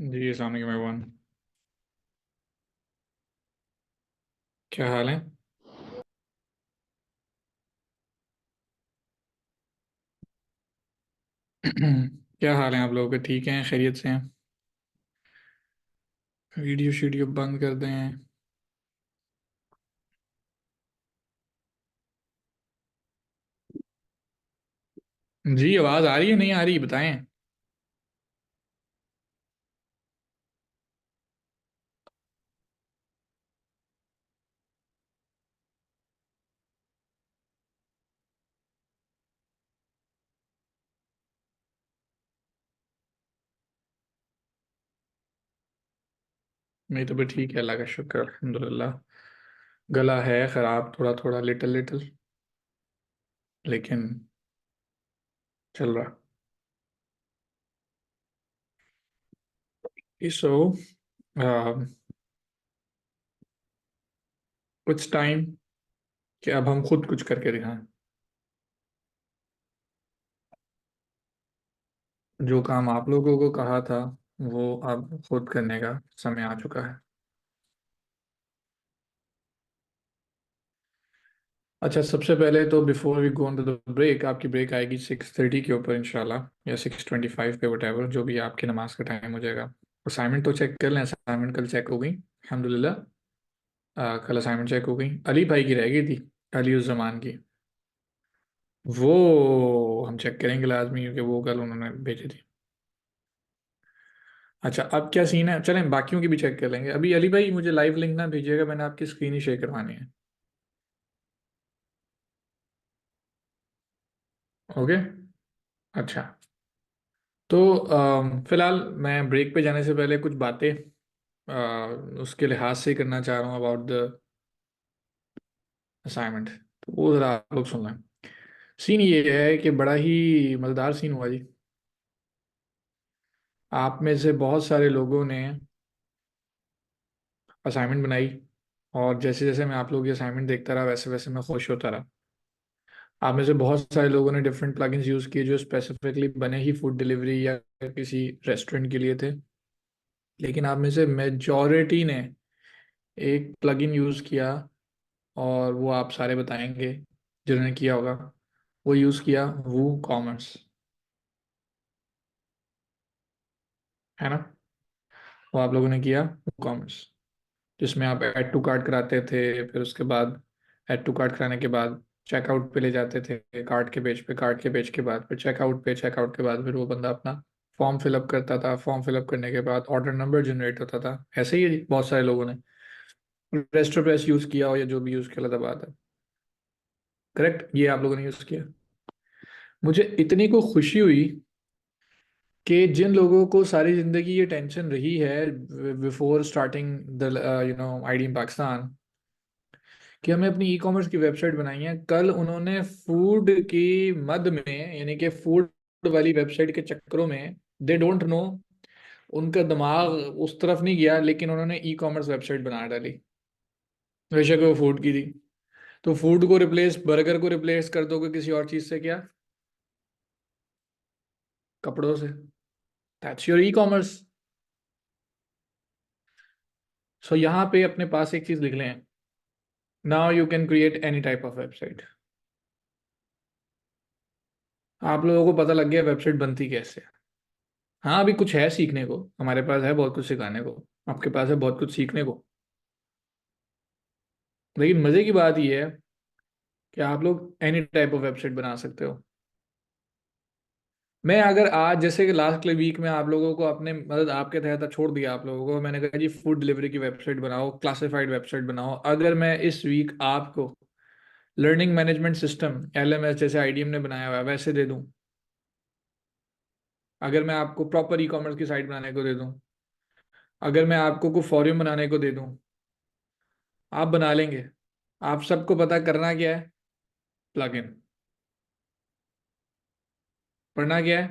जी अस्सलाम वालेकुम एवरीवन। क्या हाल है? क्या हाल है आप लोगों के? ठीक हैं? खैरियत से हैं? वीडियो शीडियो बंद कर दें? जी आवाज़ आ रही है नहीं आ रही बताएं। मेरी तबीयत ठीक है, अल्लाह का शुक्र अल्हम्दुलिल्लाह। गला है ख़राब थोड़ा थोड़ा, लिटिल लिटिल, लेकिन चल रहा। सो कुछ टाइम कि अब हम खुद कुछ करके दिखाएं। जो काम आप लोगों को कहा था वो अब खुद करने का समय आ चुका है। अच्छा, सबसे पहले तो before we go on to the break, आपकी ब्रेक आएगी 6:30 के ऊपर इंशाल्लाह, या 6:25 पे, वट जो भी आपकी नमाज का टाइम हो जाएगा। असाइनमेंट तो चेक कर लें, असाइनमेंट कल चेक हो गई अल्हम्दुलिल्लाह। कल असाइनमेंट चेक हो गई, अली भाई की रह गई थी, अली उस जमान की। वो हम चेक करेंगे लाजमी, क्योंकि वो कल उन्होंने भेजी थी। अच्छा, अब क्या सीन है, चलें बाकियों की भी चेक कर लेंगे। अभी अली भाई मुझे लाइव लिंक ना भेजिएगा, मैंने आपकी स्क्रीन ही शेयर करवानी है। ओके। अच्छा, तो फिलहाल मैं ब्रेक पे जाने से पहले कुछ बातें उसके लिहाज से करना चाह रहा हूँ अबाउट द असाइनमेंट। तो वो ज़रा आप लोग सुन लें। सीन ये है कि बड़ा ही मज़ेदार सीन हुआ जी। आप में से बहुत सारे लोगों ने असाइनमेंट बनाई, और जैसे जैसे मैं आप लोगों की असाइनमेंट देखता रहा वैसे वैसे मैं खुश होता रहा। आप में से बहुत सारे लोगों ने डिफरेंट प्लगइन्स यूज़ किए जो स्पेसिफिकली बने ही फूड डिलीवरी या किसी रेस्टोरेंट के लिए थे। लेकिन आप में से मेजॉरिटी ने एक प्लगइन यूज़ किया, और वो आप सारे बताएंगे जिन्होंने किया होगा। वो यूज़ किया वू कॉमर्स, है ना? वो आप लोगों ने किया वू कॉमर्स, जिसमें आप ऐड टू कार्ट कराते थे, फिर उसके बाद ऐड टू कार्ट कराने के बाद चेकआउट पे ले जाते थे, कार्ट के पेज पे, कार्ट के पेज के बाद फिर चेकआउट पे, चेकआउट के बाद फिर वो बंदा अपना फॉर्म फिलअप करता था, फॉर्म फिलअप करने के बाद ऑर्डर नंबर जनरेट होता था। ऐसे ही है जी, बहुत सारे लोगों ने रेस्टोप्रेस यूज़ किया हो या जो भी यूज़ किया, अलग बात है। करेक्ट, ये आप लोगों ने यूज़ किया। मुझे इतनी को खुशी हुई कि जिन लोगों को सारी जिंदगी ये टेंशन रही है बिफोर स्टार्टिंग द आईडी इन पाकिस्तान, कि हमें अपनी ई कॉमर्स की वेबसाइट बनाई है, कल उन्होंने फूड की मद में, यानी कि फूड वाली वेबसाइट के चक्करों में, दे डोंट नो, उनका दिमाग उस तरफ नहीं गया, लेकिन उन्होंने ई कॉमर्स वेबसाइट बना डाली। बेशक वो फूड की थी। तो फूड को रिप्लेस, बर्गर को रिप्लेस कर दोगे किसी और चीज से, क्या? कपड़ों से। That's your e commerce. So यहाँ पे अपने पास एक चीज लिख लें, now you can create any type of website. आप लोगों को पता लग गया वेबसाइट बनती कैसे है। हाँ, अभी कुछ है सीखने को, हमारे पास है बहुत कुछ सिखाने को, आपके पास है बहुत कुछ सीखने को। लेकिन मजे की बात यह है कि आप लोग एनी टाइप ऑफ वेबसाइट बना सकते हो। मैं अगर आज, जैसे कि लास्ट वीक में आप लोगों को अपने मतलब आपके तहत छोड़ दिया, आप लोगों को मैंने कहा जी फूड डिलीवरी की वेबसाइट बनाओ, क्लासिफाइड वेबसाइट बनाओ, अगर मैं इस वीक आपको लर्निंग मैनेजमेंट सिस्टम LMS जैसे IDM ने बनाया हुआ है वैसे दे दूं, अगर मैं आपको प्रॉपर ई कॉमर्स की साइट बनाने को दे दूं, अगर मैं आपको को फॉर्म बनाने को दे दूं, आप बना लेंगे। आप सबको पता करना क्या है? प्लगइन। पढ़ना क्या है?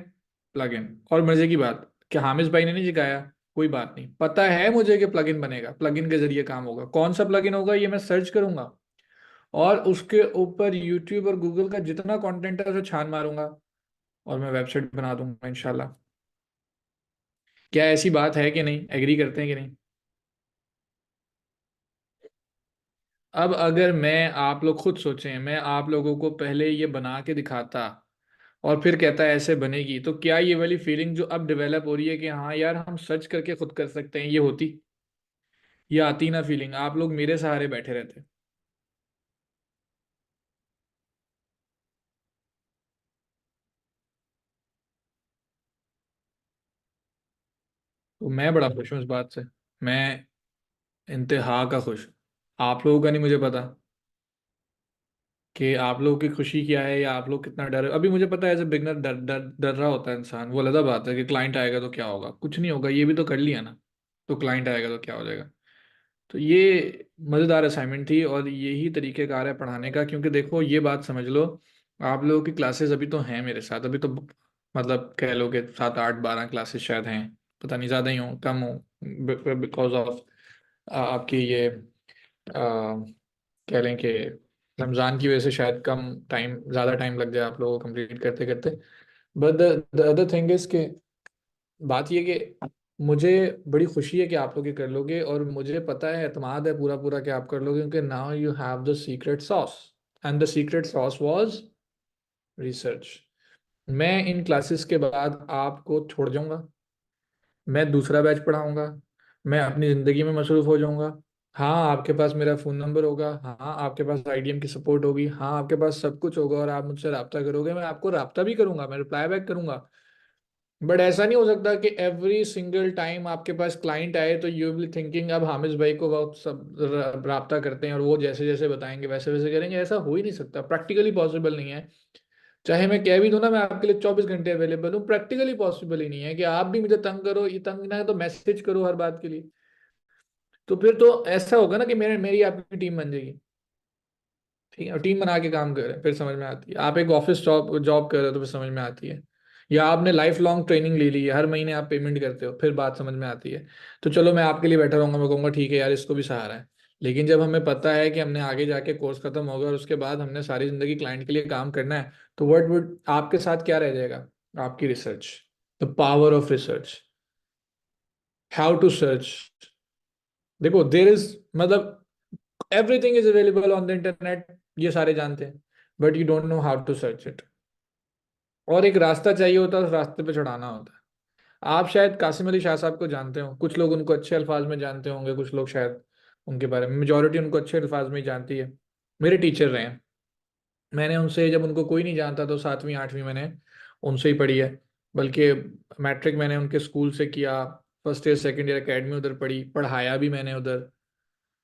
प्लगइन। और मजे की बात कि हामिद भाई ने नहीं सिखाया, कोई बात नहीं, पता है मुझे कि प्लगइन बनेगा, प्लगइन के जरिए काम होगा। कौन सा प्लगइन होगा ये मैं सर्च करूंगा, और उसके ऊपर यूट्यूब और गूगल का जितना कंटेंट है उसे छान मारूंगा, और मैं वेबसाइट बना दूंगा इंशाल्लाह। क्या ऐसी बात है कि नहीं, एग्री करते हैं कि नहीं? अब अगर मैं, आप लोग खुद सोचें, मैं आप लोगों को पहले ये बना के दिखाता और फिर कहता है ऐसे बनेगी, तो क्या ये वाली फीलिंग जो अब डेवलप हो रही है कि हाँ यार हम सर्च करके खुद कर सकते हैं, ये होती? ये आती ना फीलिंग, आप लोग मेरे सहारे बैठे रहते। तो मैं बड़ा खुश हूँ इस बात से। मैं इंतहा का खुश। आप लोगों का नहीं मुझे पता कि आप लोगों की खुशी क्या है, या आप लोग कितना डर, अभी मुझे पता है एज ए बिगनर डर डर डर रहा होता है इंसान, वो अलग बात है कि क्लाइंट आएगा तो क्या होगा, कुछ नहीं होगा, ये भी तो कर लिया ना, तो क्लाइंट आएगा तो क्या हो जाएगा। तो ये मज़ेदार असाइनमेंट थी, और यही तरीक़ेकार है पढ़ाने का, क्योंकि देखो ये बात समझ लो, आप लोगों की क्लासेस अभी तो हैं मेरे साथ, अभी तो मतलब कह लो कि 7 8 12 क्लासेस शायद हैं, पता नहीं, ज़्यादा ही हो कम हो, बिकॉज ऑफ आपकी ये कह लें कि रमज़ान की वजह से शायद कम टाइम, ज़्यादा टाइम लग जाए आप लोगों को कंप्लीट करते करते। But the other thing is कि बात ये कि मुझे बड़ी खुशी है कि आप लोग ये कर लोगे, और मुझे पता है, एतमाद है पूरा पूरा कि आप कर लोगे, क्योंकि now you have the secret sauce, and the secret sauce was research. मैं इन क्लासेस के बाद आपको छोड़ जाऊंगा, मैं दूसरा बैच पढ़ाऊंगा, मैं अपनी ज़िंदगी में मसरूफ़ हो जाऊंगा। हाँ, आपके पास मेरा फ़ोन नंबर होगा, हाँ आपके पास आईडीएम की सपोर्ट होगी, हाँ आपके पास सब कुछ होगा, और आप मुझसे रब्ता करोगे, मैं आपको रब्ता भी करूंगा, मैं रिप्लाई बैक करूंगा। बट ऐसा नहीं हो सकता कि एवरी सिंगल टाइम आपके पास क्लाइंट आए तो यू विल थिंकिंग अब हामिद भाई को बहुत सब राब्ता करते हैं और वो जैसे जैसे बताएंगे वैसे वैसे करेंगे, ऐसा हो ही नहीं सकता, प्रैक्टिकली पॉसिबल नहीं है। चाहे मैं कह भी दूं ना मैं आपके लिए 24 घंटे अवेलेबल हूँ, प्रैक्टिकली पॉसिबल ही नहीं है कि आप भी मुझे तंग करो, ये तंग ना है तो मैसेज करो हर बात के लिए। तो फिर तो ऐसा होगा ना कि मेरे मेरी आपकी टीम बन जाएगी। ठीक है, और टीम बना के काम कर रहे हैं फिर समझ में आती है, आप एक ऑफिस जॉब जॉब कर रहे हो तो फिर समझ में आती है, या आपने लाइफ लॉन्ग ट्रेनिंग ले ली है, हर महीने आप पेमेंट करते हो, फिर बात समझ में आती है। तो चलो मैं आपके लिए बैठा रहूंगा, मैं कहूँगा ठीक है यार इसको भी सहारा है। लेकिन जब हमें पता है कि हमने आगे जाके कोर्स खत्म होगा और उसके बाद हमने सारी जिंदगी क्लाइंट के लिए काम करना है, तो व्हाट वुड आपके साथ क्या रह जाएगा? आपकी research, the power of research, how to search. देखो देर इज, मतलब everything is available on the internet, ये सारे जानते हैं, but you don't know how to search it. और एक रास्ता चाहिए होता है, उस रास्ते पे चढ़ाना होता है। आप शायद कासिम अली शाह साहब को जानते हो, कुछ लोग उनको अच्छे अल्फाज में जानते होंगे, कुछ लोग शायद उनके बारे में, मेजोरिटी उनको अच्छे अल्फाज में ही जानती है। मेरे टीचर रहे हैं, मैंने उनसे, जब उनको कोई नहीं जानता तो 7वीं 8वीं मैंने उनसे ही पढ़ी है। बल्कि मैट्रिक मैंने उनके स्कूल से किया, first year second year academy उधर पढ़ी, पढ़ाया भी मैंने उधर।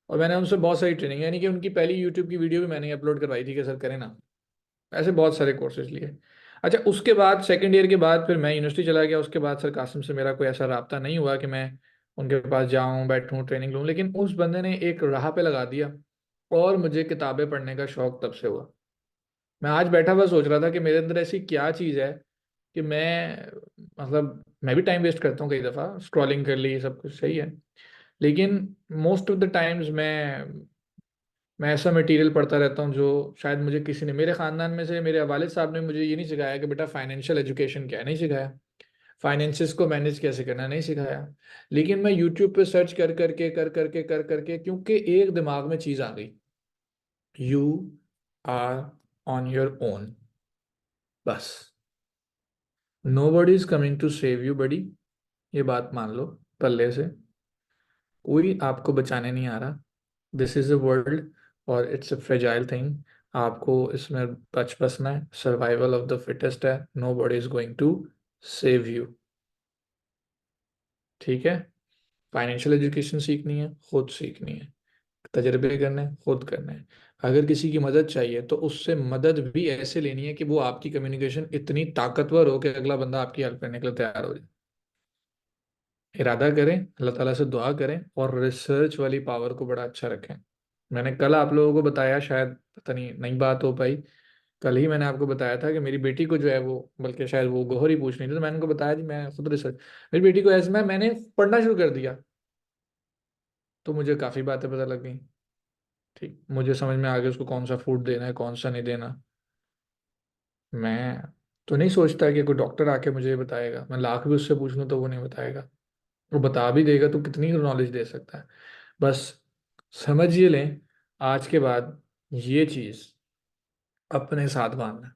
और मैंने उनसे बहुत सारी ट्रेनिंग, यानी कि उनकी पहली यूट्यूब की वीडियो भी मैंने अपलोड करवाई थी कि सर करें ना, ऐसे बहुत सारे कोर्सेज लिए। अच्छा, उसके बाद सेकंड ईयर के बाद फिर मैं यूनिवर्सिटी चला गया, उसके बाद सर कासिम से मेरा कोई ऐसा रब्ता नहीं हुआ कि मैं उनके पास जाऊं, बैठूं, ट्रेनिंग लूं, लेकिन उस बंदे ने एक राह पे लगा दिया, और मुझे किताबें पढ़ने का शौक तब से हुआ। मैं आज बैठा हुआ सोच रहा था कि मेरे अंदर ऐसी क्या चीज़ है कि मैं, मतलब मैं भी टाइम वेस्ट करता हूँ कई दफ़ा, स्क्रॉलिंग कर ली, सब कुछ सही है, लेकिन मोस्ट ऑफ द टाइम्स मैं ऐसा मटेरियल पढ़ता रहता हूँ जो शायद मुझे किसी ने, मेरे ख़ानदान में से मेरे वालिद साहब ने मुझे ये नहीं सिखाया कि बेटा फाइनेंशियल एजुकेशन क्या है, नहीं सिखाया, फाइनेंसिस को मैनेज कैसे करना नहीं सिखाया। लेकिन मैं यूट्यूब पे सर्च कर करके क्योंकि एक दिमाग में चीज़ आ गई, you are on your own, बस, nobody is coming to save you buddy, ये बात मान लो पल्ले से, कोई आपको बचाने नहीं आ रहा, दिस इज अ वर्ल्ड और इट्स अ फ्रेजाइल थिंग, आपको इसमें बच बसना है, सर्वाइवल ऑफ द फिटेस्ट है, nobody is going to save you. ठीक है, फाइनेंशियल एजुकेशन सीखनी है खुद सीखनी है, तजर्बे करने हैं खुद करने हैं। अगर किसी की मदद चाहिए तो उससे मदद भी ऐसे लेनी है कि वो आपकी कम्युनिकेशन इतनी ताकतवर हो कि अगला बंदा आपकी हेल्प करने के लिए तैयार हो जाए। इरादा करें, अल्लाह ताला से दुआ करें, और रिसर्च वाली पावर को बड़ा अच्छा रखें। मैंने कल आप लोगों को बताया, शायद पता नहीं नई बात हो पाई, कल ही मैंने आपको बताया था कि मेरी बेटी को जो है वो, बल्कि शायद वो गोहर ही पूछ रही थी, तो मैंने उनको बताया जी मैं खुद रिसर्च, मेरी बेटी को ऐसे मैंने पढ़ना शुरू कर दिया, तो मुझे काफ़ी बातें पता लग गई। ठीक, मुझे समझ में आ गया उसको कौन सा फूड देना है कौन सा नहीं देना। मैं तो नहीं सोचता कि कोई डॉक्टर आके मुझे ये बताएगा, मैं लाख भी उससे पूछ लूँ तो वो नहीं बताएगा। वो बता भी देगा तो कितनी नॉलेज दे सकता है। बस समझ ये लें आज के बाद ये चीज़ अपने साथ बांधना।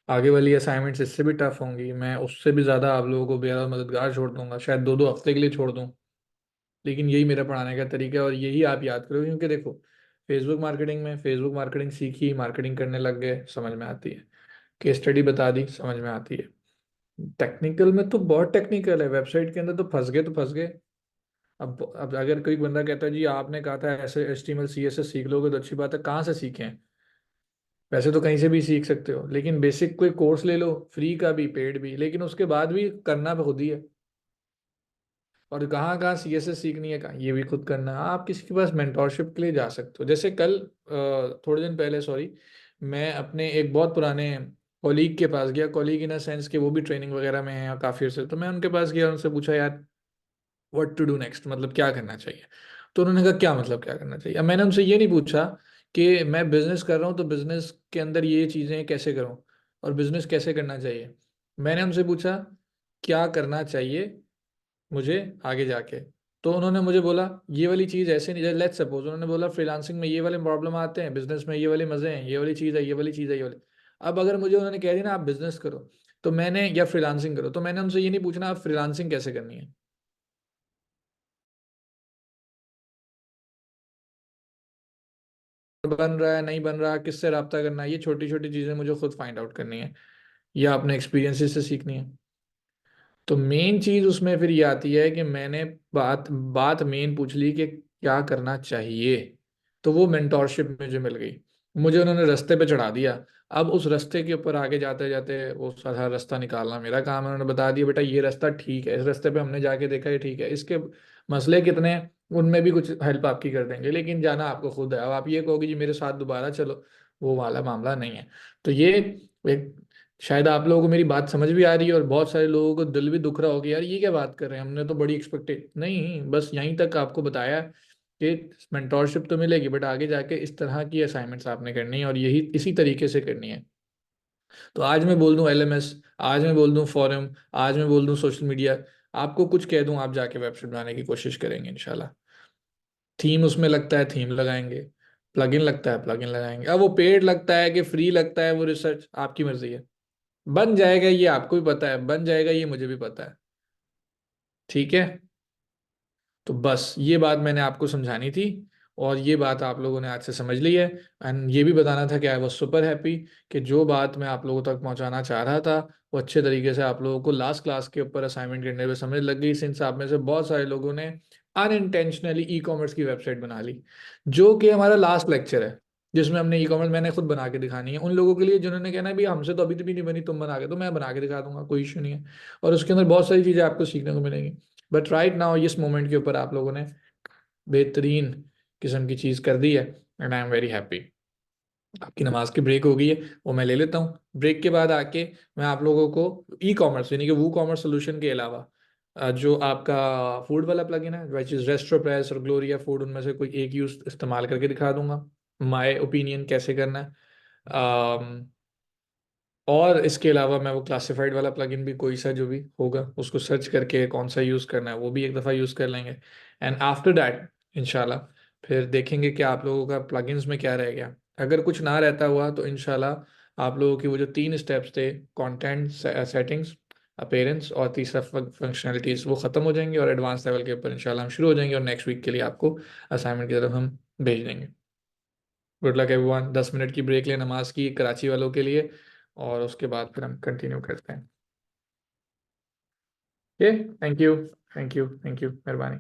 आगे वाली असाइनमेंट्स इससे भी टफ होंगी, मैं उससे भी ज़्यादा आप लोगों को बेहद मददगार छोड़ दूंगा, शायद 2-2 हफ्ते के लिए छोड़ दूँ। लेकिन यही मेरा पढ़ाने का तरीका है और यही आप याद करो, क्योंकि देखो फेसबुक मार्केटिंग सीखी, मार्केटिंग करने लग गए, समझ में आती है। केस स्टडी बता दी, समझ में आती है। टेक्निकल में तो बहुत टेक्निकल है, वेबसाइट के अंदर तो फंस गए तो फंस गए। अब अगर कोई बंदा कहता है जी आपने कहा था ऐसे HTML CSS सीख लोगे तो अच्छी बात है, कहाँ से सीखें? वैसे तो कहीं से भी सीख सकते हो, लेकिन बेसिक कोई कोर्स ले लो, फ्री का भी पेड भी, लेकिन उसके बाद भी करना भी खुद ही है। और कहाँ कहाँ CSS सीखनी है, कहाँ ये भी खुद करना है। आप किसी के पास मेंटोरशिप के लिए जा सकते हो, जैसे कल थोड़े दिन पहले, सॉरी, मैं अपने एक बहुत पुराने कॉलीग के पास गया। कॉलीग इन अ सेंस कि वो भी ट्रेनिंग वगैरह में है काफ़ी अर्से, तो मैं उनके पास गया, उनसे पूछा यार व्हाट टू डू नेक्स्ट, मतलब क्या करना चाहिए। तो उन्होंने कहा क्या मतलब क्या करना चाहिए। अब मैंने उनसे ये नहीं पूछा कि मैं बिजनेस कर रहा हूँ तो बिजनेस के अंदर ये चीज़ें कैसे करूँ और बिजनेस कैसे करना चाहिए। मैंने उनसे पूछा क्या करना चाहिए मुझे आगे जाके। तो उन्होंने मुझे बोला ये वाली चीज़ ऐसे नहीं, लेट्स सपोज उन्होंने बोला फ्रीलांसिंग में ये वाले प्रॉब्लम आते हैं, बिजनेस में ये वाले मजे हैं, ये वाली चीज़ है, ये वाली चीज़ है, ये वाली। अब अगर मुझे उन्होंने कह दिया ना आप बिजनेस करो तो मैंने, या फ्रीलांसिंग करो, तो मैंने उनसे ये नहीं पूछना आप फ्रीलांसिंग कैसे करनी है, बन रहा है नहीं बन रहा, किससे रब्ता करना है, ये छोटी छोटी चीज़ें मुझे खुद फाइंड आउट करनी है या अपने एक्सपीरियंसेस से सीखनी है। तो मेन चीज उसमें फिर ये आती है कि मैंने बात बात मेन पूछ ली कि क्या करना चाहिए। तो वो मेंटोरशिप मुझे मिल गई, मुझे उन्होंने रास्ते पे चढ़ा दिया। अब उस रास्ते के ऊपर आगे जाते जाते वो सारा रास्ता निकालना मेरा काम है। उन्होंने बता दिया बेटा ये रास्ता ठीक है, इस रास्ते पे हमने जाके देखा ये ठीक है, इसके मसले कितने हैं उनमें भी कुछ हेल्प आपकी कर देंगे, लेकिन जाना आपको खुद है। अब आप ये कहोगे जी मेरे साथ दोबारा चलो, वो वाला मामला नहीं है। तो ये एक, शायद आप लोगों को मेरी बात समझ भी आ रही है और बहुत सारे लोगों को दिल भी दुख रहा होगा यार ये क्या बात कर रहे हैं, हमने तो बड़ी एक्सपेक्टेड नहीं, बस यहीं तक आपको बताया कि मेंटोरशिप तो मिलेगी बट आगे जाके इस तरह की असाइनमेंट्स आपने करनी है और यही इसी तरीके से करनी है। तो आज मैं बोल दूं LMS, आज मैं बोल दूं फॉरम, आज मैं बोल दूं सोशल मीडिया, आपको कुछ कह दूं आप जाके वेबसाइट बनाने की कोशिश करेंगे इंशाल्लाह। थीम उसमें लगता है थीम लगाएंगे, प्लगइन लगता है प्लगइन लगाएंगे। अब वो पेड लगता है कि फ्री लगता है वो रिसर्च आपकी मर्जी है। बन जाएगा ये आपको भी पता है, बन जाएगा ये मुझे भी पता है। ठीक है। तो बस ये बात मैंने आपको समझानी थी और ये बात आप लोगों ने आज से समझ ली है। एंड ये भी बताना था कि आई वॉज सुपर हैप्पी कि जो बात मैं आप लोगों तक पहुंचाना चाह रहा था वो अच्छे तरीके से आप लोगों को लास्ट क्लास के ऊपर असाइनमेंट करने में समझ लग गई, सिंस आप में से बहुत सारे लोगों ने अनइंटेंशनली ई-कॉमर्स की वेबसाइट बना ली, जो कि हमारा लास्ट लेक्चर है जिसमें हमने ई-कॉमर्स मैंने खुद बना के दिखानी है। उन लोगों के लिए जिन्होंने कहना है भी हमसे तो अभी तो भी नहीं बनी, तुम बना के, तो मैं बना के दिखा दूंगा, कोई इशू नहीं है। और उसके अंदर बहुत सारी चीज़ें आपको सीखने को मिलेंगी। बट राइट नाउ इस मोमेंट के ऊपर आप लोगों ने बेहतरीन किस्म की चीज़ कर दी है and I am very happy. आपकी नमाज की ब्रेक हो गई है, वो मैं ले लेता हूँ। ब्रेक के बाद आके मैं आप लोगों को ई-कॉमर्स यानी कि वो कॉमर्स सोल्यूशन के अलावा जो आपका फूड वाला प्लगइन है विच इज़ रेस्टोप्रेस और ग्लोरिया फूड, उनमें से कोई एक यूज इस्तेमाल करके दिखा दूंगा, माय ओपिनियन कैसे करना है। और इसके अलावा मैं वो क्लासिफाइड वाला प्लगइन भी कोई सा जो भी होगा उसको सर्च करके कौन सा यूज़ करना है वो भी एक दफ़ा यूज़ कर लेंगे। एंड आफ्टर दैट इंशाल्लाह फिर देखेंगे कि आप लोगों का प्लगइन्स में क्या रह गया। अगर कुछ ना रहता हुआ तो इंशाल्लाह आप लोगों की वो जो 3 स्टेप्स थे, कंटेंट सेटिंग्स, अपीयरेंस और तीसरा फंक्शनलिटीज़, वो ख़त्म हो जाएंगे और एडवांस लेवल के ऊपर इंशाल्लाह हम शुरू हो जाएंगे और नेक्स्ट वीक के लिए आपको असाइनमेंट की तरफ हम भेज देंगे। Good luck everyone. 10 मिनट की ब्रेक ले नमाज की कराची वालों के लिए और उसके बाद फिर हम कंटिन्यू करते हैं। Okay, thank you, thank you, thank you, मेहरबानी।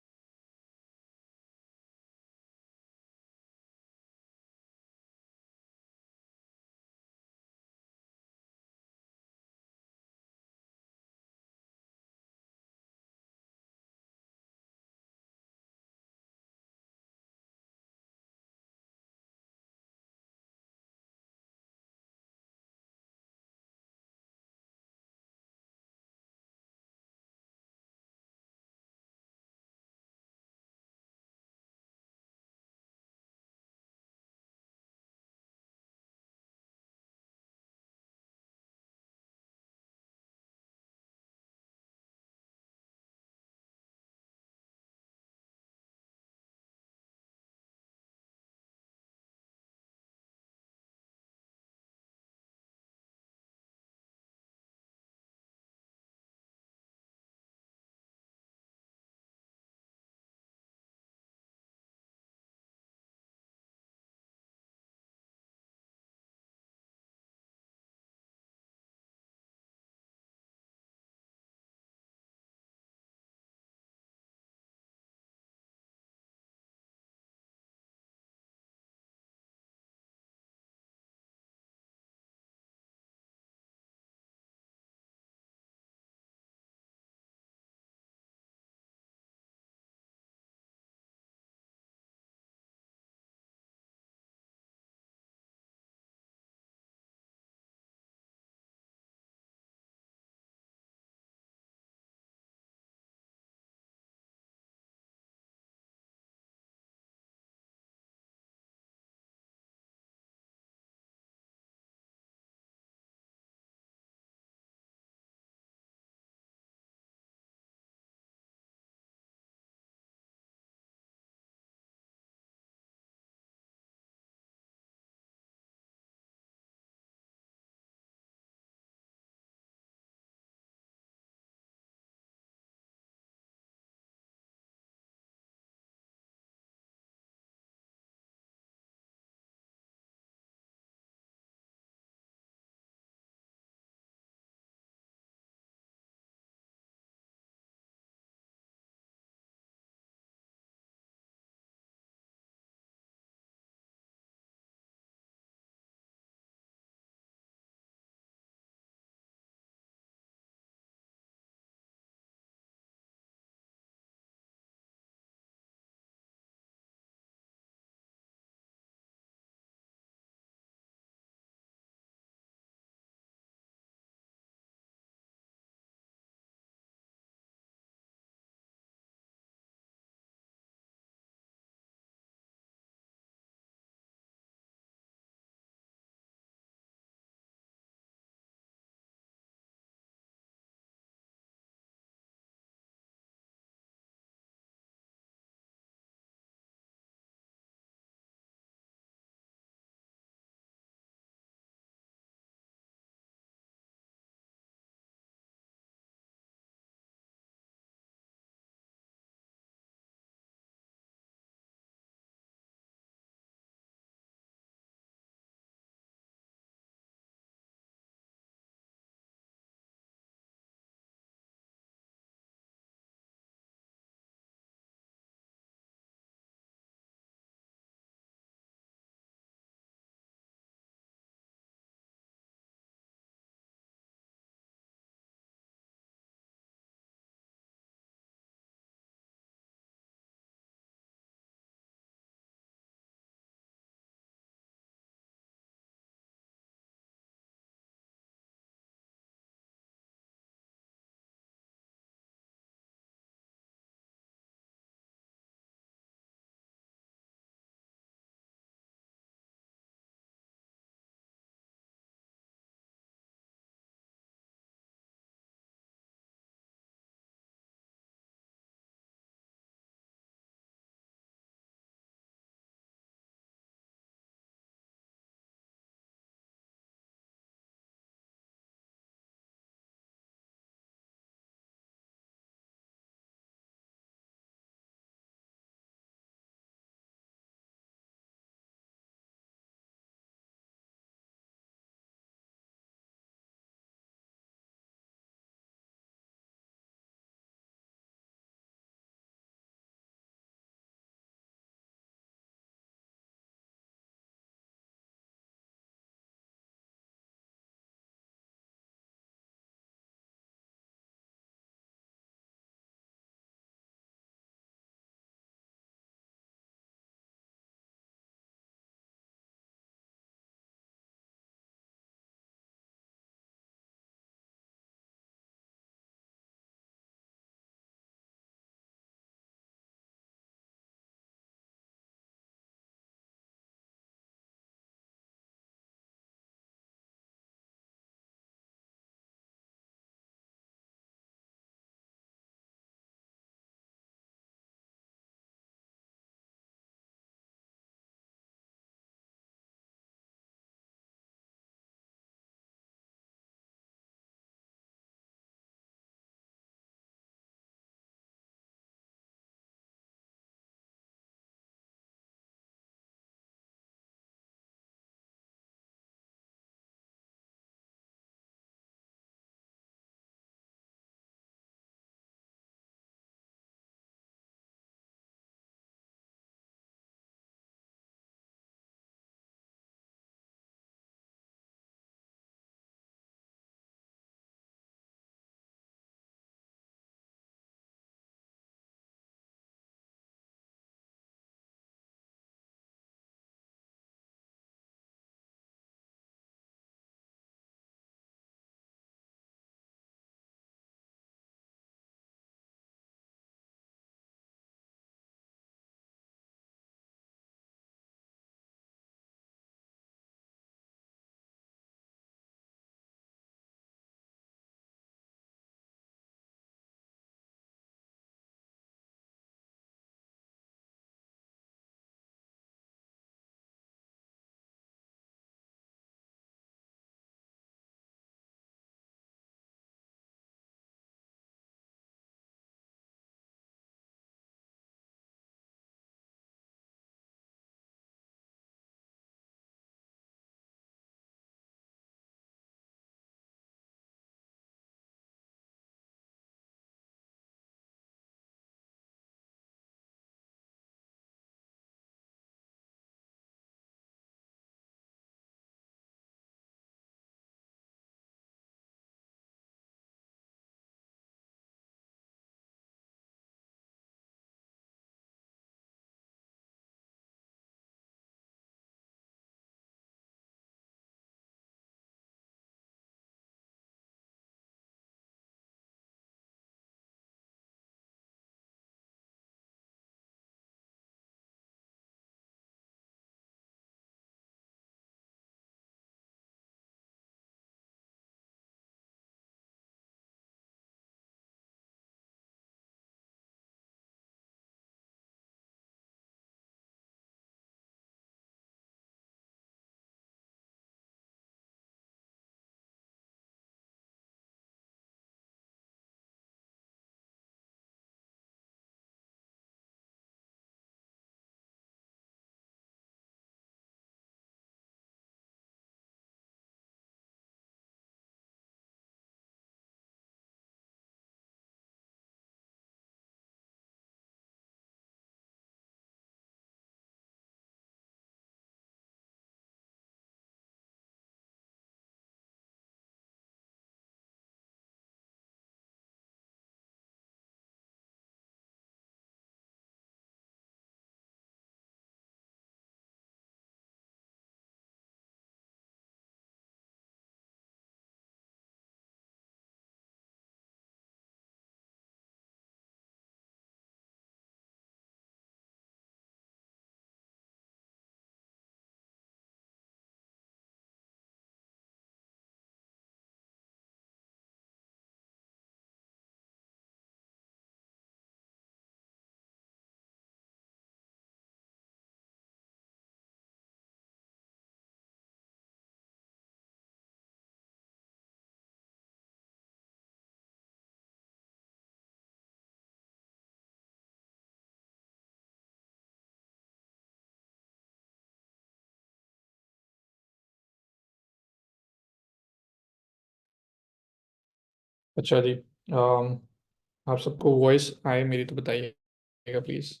अच्छा जी। आप सबको वॉइस आए मेरी तो बताइएगा प्लीज।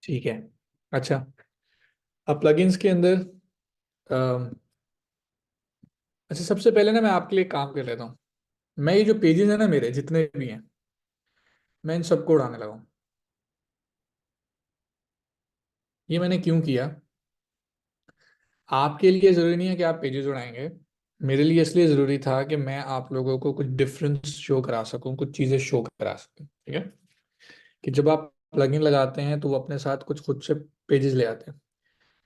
ठीक है। अच्छा, अब प्लगइन्स के अंदर अम, अच्छा, सबसे पहले ना मैं आपके लिए काम कर लेता हूँ। मैं ये जो पेजेस है ना मेरे जितने भी हैं, मैं इन सबको उड़ाने लगा हूँ। ये मैंने क्यों किया? आपके लिए ज़रूरी नहीं है कि आप पेजेस उड़ाएंगे। मेरे लिए इसलिए ज़रूरी था कि मैं आप लोगों को कुछ डिफरेंस शो करा सकूं, कुछ चीज़ें शो करा सकूं, ठीक है। कि जब आप प्लगइन लगाते हैं तो वो अपने साथ कुछ खुद से पेजेस ले आते हैं।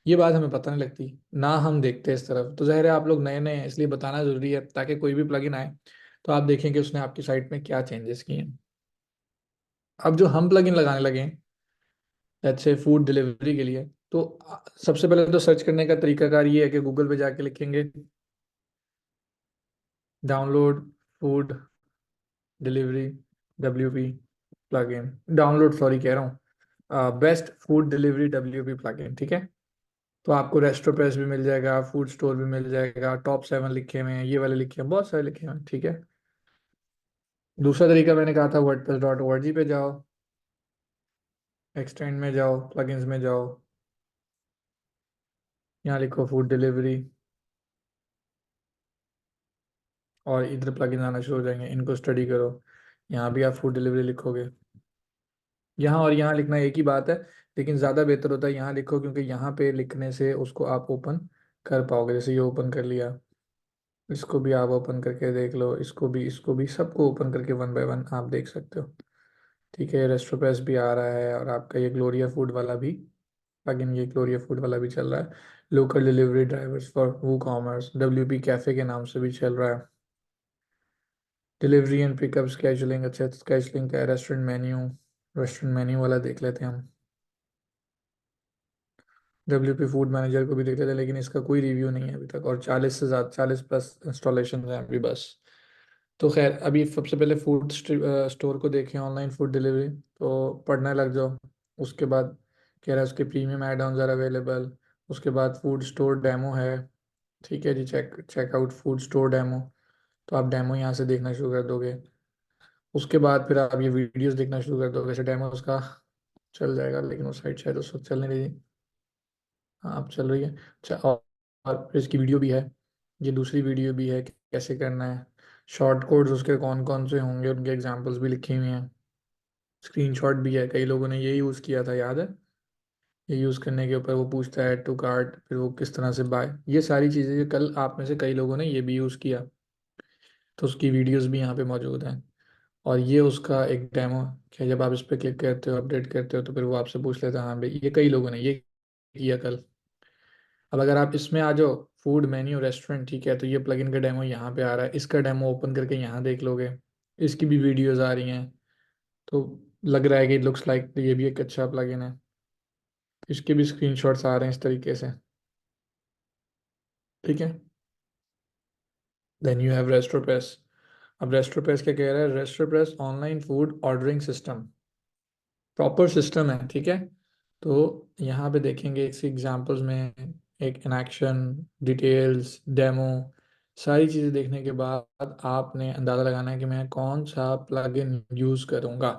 ये बात हमें पता नहीं लगती ना, हम देखते हैं इस तरफ। तो जाहिर है आप लोग नए नए हैं, इसलिए बताना ज़रूरी है ताकि कोई भी प्लगइन आए तो आप देखें कि उसने आपकी साइट में क्या चेंजेस किए हैं। अब जो हम प्लगइन लगाने लगे हैं, जैसे फूड डिलीवरी के लिए, तो सबसे पहले तो सर्च करने का तरीकाकार ये है कि गूगल पे जाके लिखेंगे download food delivery WP plugin. Download, sorry कह रहा हूँ, best food delivery WP plugin, ठीक है। तो आपको रेस्टोप्रेस भी मिल जाएगा, फूड स्टोर भी मिल जाएगा, टॉप 7 लिखे हुए हैं, ये वाले लिखे हैं, बहुत सारे लिखे हुए हैं, ठीक है। दूसरा तरीका मैंने कहा था wordpress.org पे जाओ, एक्सटेंड में जाओ, प्लगइन्स में जाओ, यहाँ लिखो फूड डिलीवरी, और इधर प्लगइन आना शुरू हो जाएंगे, इनको स्टडी करो। यहाँ भी आप फूड डिलीवरी लिखोगे, यहाँ और यहाँ लिखना एक ही बात है, लेकिन ज़्यादा बेहतर होता है यहाँ लिखो, क्योंकि यहाँ पे लिखने से उसको आप ओपन कर पाओगे। जैसे ये ओपन कर लिया, इसको भी आप ओपन करके देख लो, इसको भी सबको ओपन करके 1 बाय 1 आप देख सकते हो, ठीक है। रेस्टोप्रेस भी आ रहा है, और आपका ये ग्लोरिया फूड वाला भी, प्लगइन ये ग्लोरिया फूड वाला भी चल रहा है। Local delivery drivers for WooCommerce, WP cafe के नाम से भी चल रहा है। डिलीवरी एंड पिकअप स्केजुलिंग, अच्छा स्केजुलिंग का है। रेस्टोरेंट मेन्यू वाला देख लेते हैं हम। WP फूड मैनेजर को भी देख लेते हैं, लेकिन इसका कोई रिव्यू नहीं है अभी तक, और 40 इंस्टॉलेशन हैं अभी बस। तो खैर, अभी सबसे पहले फूड स्टोर को देखें, ऑनलाइन फूड डिलीवरी, तो पढ़ने लग जाओ। उसके बाद कह रहा है उसके premium add ons are available. उसके बाद फूड स्टोर डेमो है, ठीक है जी। चेकआउट फूड स्टोर डेमो, तो आप डेमो यहाँ से देखना शुरू कर दोगे। उसके बाद फिर आप ये वीडियोस देखना शुरू कर दोगे। वैसे डेमो उसका चल जाएगा, लेकिन वो साइट शायद उस वक्त चल नहीं रही। हाँ अब चल रही है। अच्छा, और फिर इसकी वीडियो भी है, ये दूसरी वीडियो भी है कि कैसे करना है। शॉर्ट कोड्स उसके कौन कौन से होंगे, उनके एग्जांपल्स भी लिखे हुए हैं। स्क्रीनशॉट भी है, कई लोगों ने ये यूज़ किया था, याद है। ये यूज़ करने के ऊपर वो पूछता है टू कार्ट, फिर वो किस तरह से बाय, ये सारी चीज़ें, ये कल आप में से कई लोगों ने ये भी यूज़ किया, तो उसकी वीडियोस भी यहाँ पे मौजूद हैं। और ये उसका एक डेमो है, जब आप इस पर क्लिक करते हो, अपडेट करते हो, तो फिर वो आपसे पूछ लेता है, हाँ भाई ये कई लोगों ने ये किया कल। अब अगर आप इसमें आ जाओ, फूड मेन्यू रेस्टोरेंट, ठीक है, तो ये प्लगइन का डेमो यहाँ पे आ रहा है, इसका डेमो ओपन करके यहाँ देख लोगे, इसकी भी वीडियोस आ रही हैं। तो लग रहा है कि लुक्स लाइक ये भी एक अच्छा प्लगइन है। इसके भी स्क्रीनशॉट्स आ रहे हैं इस तरीके से, ठीक है। Then you have RestroPress. अब रेस्टोप्रेस क्या कह रहा है? RestroPress online food ordering system, proper system है, ठीक है। तो यहाँ पे देखेंगे इस एग्जांपल्स में, एक इन एक्शन, डिटेल्स, डेमो, सारी चीज़ें देखने के बाद आपने अंदाज़ा लगाना है कि मैं कौन सा प्लगइन यूज़ करूँगा।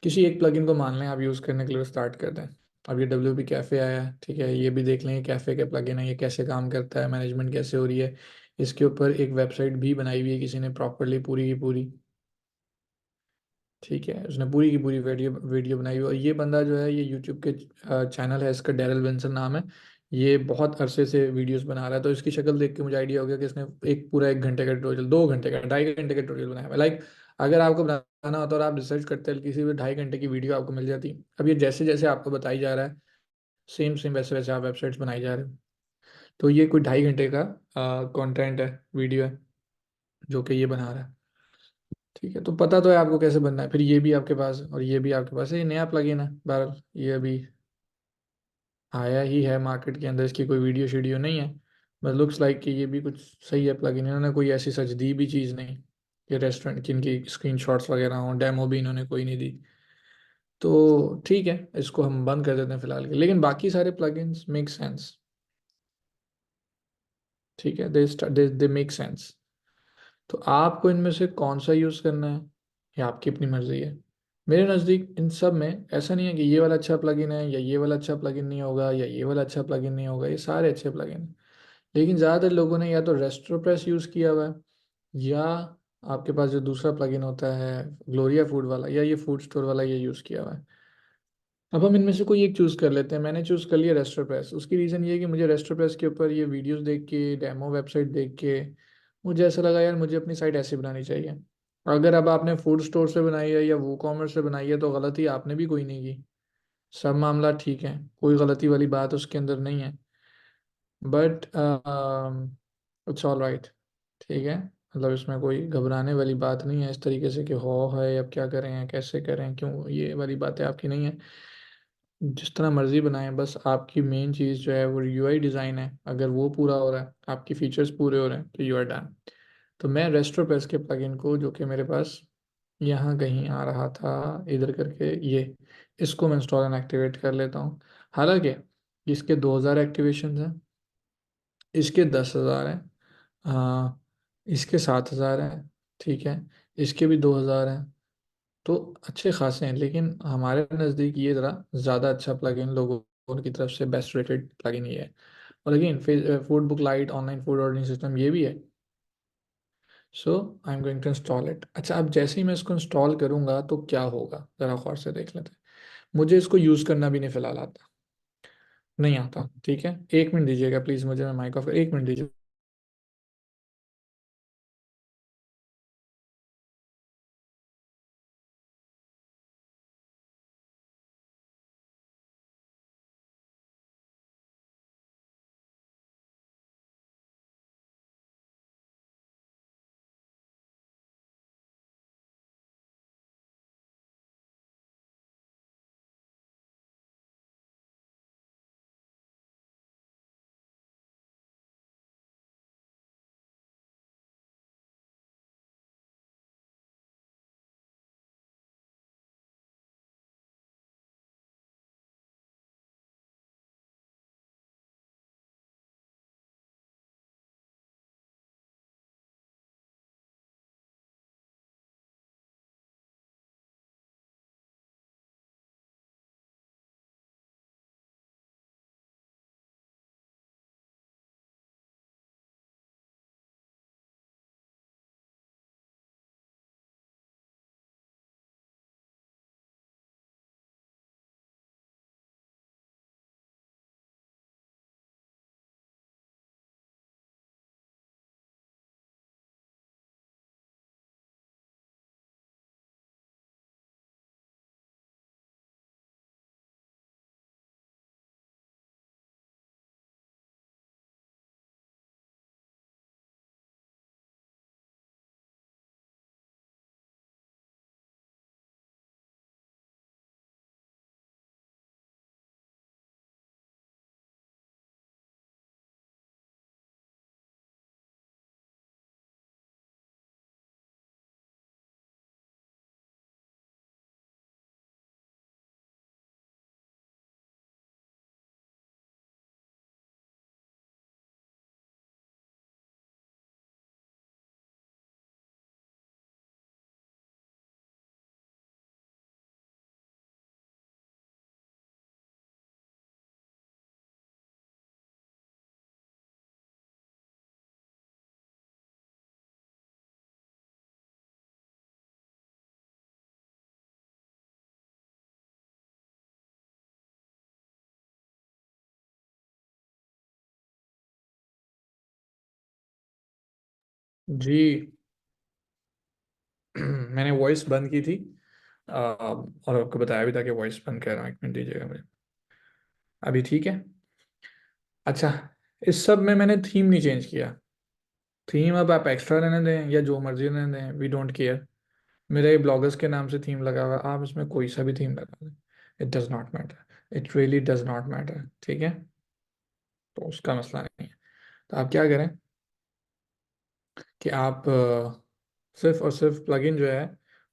किसी एक प्लगइन को मान लें आप यूज़ करने के लिए, स्टार्ट कर दें। अब ये WP कैफ़े आया है, ठीक है, ये भी देख लें कैफ़े का प्लगइन है, ये कैसे काम करता है, मैनेजमेंट कैसे हो रही है। इसके ऊपर एक वेबसाइट भी बनाई हुई है किसी ने प्रॉपरली, पूरी की पूरी, ठीक है। उसने पूरी की पूरी वीडियो वीडियो बनाई हुई है। और ये बंदा जो है, ये यूट्यूब के चैनल है इसका, डेरल बेंसन नाम है। ये बहुत अरसे से वीडियोस बना रहा है, तो इसकी शक्ल देख के मुझे आइडिया हो गया कि इसने एक पूरा 1 घंटे का ट्यूटोरियल, 2 घंटे का, 2.5 घंटे का ट्यूटोरियल बनाया है। लाइक, अगर आपको बनाना होता और आप रिसर्च करते हैं, किसी भी 2.5 घंटे की वीडियो आपको मिल जाती। अब ये जैसे जैसे आपको बताई जा रहा है, सेम सेम वैसे वैसे आप वेबसाइट्स बनाई जा रहे हो। तो ये कोई 2.5 घंटे का कंटेंट है, वीडियो है, जो कि ये बना रहा है, ठीक है। तो पता तो है आपको कैसे बनना है। फिर ये भी आपके पास और ये भी आपके पास है, ये नया प्लगइन है बहरहाल, ये अभी आया ही है मार्केट के अंदर, इसकी कोई वीडियो शीडियो नहीं है, बस लुक्स लाइक कि ये भी कुछ सही है प्लगइन, इन्होंने कोई ऐसी सजदी भी चीज़ नहीं। ये रेस्टोरेंट की इनकी स्क्रीनशॉट्स वगैरह हों, डेमो भी इन्होंने कोई नहीं दी। तो ठीक है, इसको हम बंद कर देते हैं फिलहाल के, लेकिन बाकी सारे प्लगइन्स मेक सेंस। ठीक है, दे मेक सेंस। तो आपको इनमें से कौन सा यूज़ करना है, ये आपकी अपनी मर्जी है। मेरे नज़दीक इन सब में ऐसा नहीं है कि ये वाला अच्छा प्लगइन है या ये वाला अच्छा प्लगइन नहीं होगा या ये वाला अच्छा प्लगइन नहीं होगा, ये सारे अच्छे प्लगइन हैं। लेकिन ज़्यादातर लोगों ने या तो रेस्टोप्रेस यूज़ किया हुआ है, या आपके पास जो दूसरा प्लगइन होता है ग्लोरिया फूड वाला, या ये फूड स्टोर वाला, ये यूज़ किया हुआ है। अब हम इनमें से कोई एक चूज़ कर लेते हैं। मैंने चूज़ कर लिया रेस्टोप्रेस। उसकी रीज़न ये है कि मुझे रेस्टोप्रेस के ऊपर ये वीडियोस देख के, डेमो वेबसाइट देख के, मुझे ऐसा लगा यार मुझे अपनी साइट ऐसी बनानी चाहिए। अगर अब आपने फूड स्टोर से बनाई है या वो कॉमर्स से बनाई है तो गलती आपने भी कोई नहीं की। सब मामला ठीक है, कोई गलती वाली बात उसके अंदर नहीं है। But it's all right. ठीक है, मतलब इसमें कोई घबराने वाली बात नहीं है इस तरीके से कि हो है अब क्या करें, कैसे करें, क्यों, ये वाली बातें आपकी नहीं है। जिस तरह मर्जी बनाएं, बस आपकी मेन चीज़ जो है वो यूआई डिज़ाइन है। अगर वो पूरा हो रहा है, आपकी फीचर्स पूरे हो रहे हैं, तो यू आर डन। तो मैं रेस्टोप्रेस के प्लगइन को, जो कि मेरे पास यहाँ कहीं आ रहा था इधर करके, ये इसको मैं इंस्टॉल एंड एक्टिवेट कर लेता हूँ। हालांकि इसके 2000 एक्टिवेशन हैं, इसके 10,000 हैं, हाँ, इसके 7,000 हैं, ठीक है, इसके भी 2000 हैं। तो अच्छे खासे हैं, लेकिन हमारे नज़दीक ये ज़रा ज़्यादा अच्छा प्लगइन लोगों की तरफ से बेस्ट रेटेड प्लगइन ये है। और again food book lite online food ordering system ये भी है। So I am going to install it. अच्छा, अब जैसे ही मैं इसको इंस्टॉल करूंगा तो क्या होगा ज़रा गौर से देख लेते हैं। मुझे इसको यूज़ करना भी नहीं फिलहाल आता, नहीं आता। ठीक है, 1 मिनट दीजिएगा प्लीज़ मुझे, मैं माइक ऑफ, 1 मिनट दीजिए। जी। मैंने वॉइस बंद की थी, और आपको बताया भी था कि वॉइस बंद कर रहा हूँ। 1 मिनट दीजिएगा मुझे। अभी ठीक है। अच्छा, इस सब में मैंने थीम नहीं चेंज किया। थीम अब आप एक्स्ट्रा रहने दें या जो मर्जी रहने दें, वी डोंट केयर। मेरे ब्लॉगर्स के नाम से थीम लगा हुआ है, आप इसमें कोई सा भी थीम लगा दें, it does not matter, it really does not matter. ठीक है, तो उसका मसला नहीं है। तो आप क्या करें कि आप सिर्फ और सिर्फ प्लगइन जो है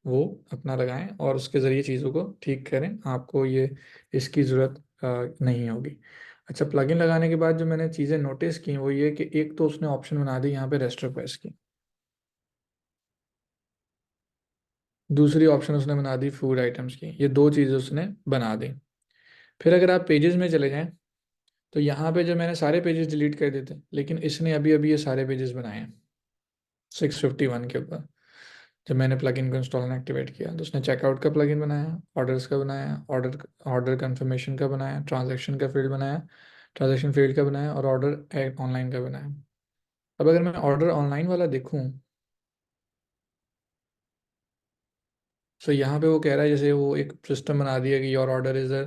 वो अपना लगाएं और उसके ज़रिए चीज़ों को ठीक करें। आपको ये इसकी ज़रूरत नहीं होगी। अच्छा, प्लगइन लगाने के बाद जो मैंने चीज़ें नोटिस की वो ये कि एक तो उसने ऑप्शन बना दी यहाँ पे रेस्टोपेस की, दूसरी ऑप्शन उसने बना दी फूड आइटम्स की, ये दो चीज़ें उसने बना दी। फिर अगर आप पेजेस में चले जाएं तो यहाँ पे जो मैंने सारे पेजेस डिलीट कर देते, लेकिन इसने अभी अभी ये सारे पेजेस बनाए हैं 651 के ऊपर। जब मैंने प्लगइन को इंस्टॉल एंड एक्टिवेट किया तो उसने चेकआउट का प्लगइन बनाया, ऑर्डर्स का बनाया, ऑर्डर ऑर्डर कंफर्मेशन का बनाया, ट्रांजैक्शन का फील्ड बनाया, ट्रांजैक्शन फील्ड का बनाया, और ऑर्डर ऑनलाइन का बनाया। अब अगर मैं ऑर्डर ऑनलाइन वाला देखूं तो यहाँ पे वो कह रहा है जैसे वो एक सिस्टम बना दिया कि your order is a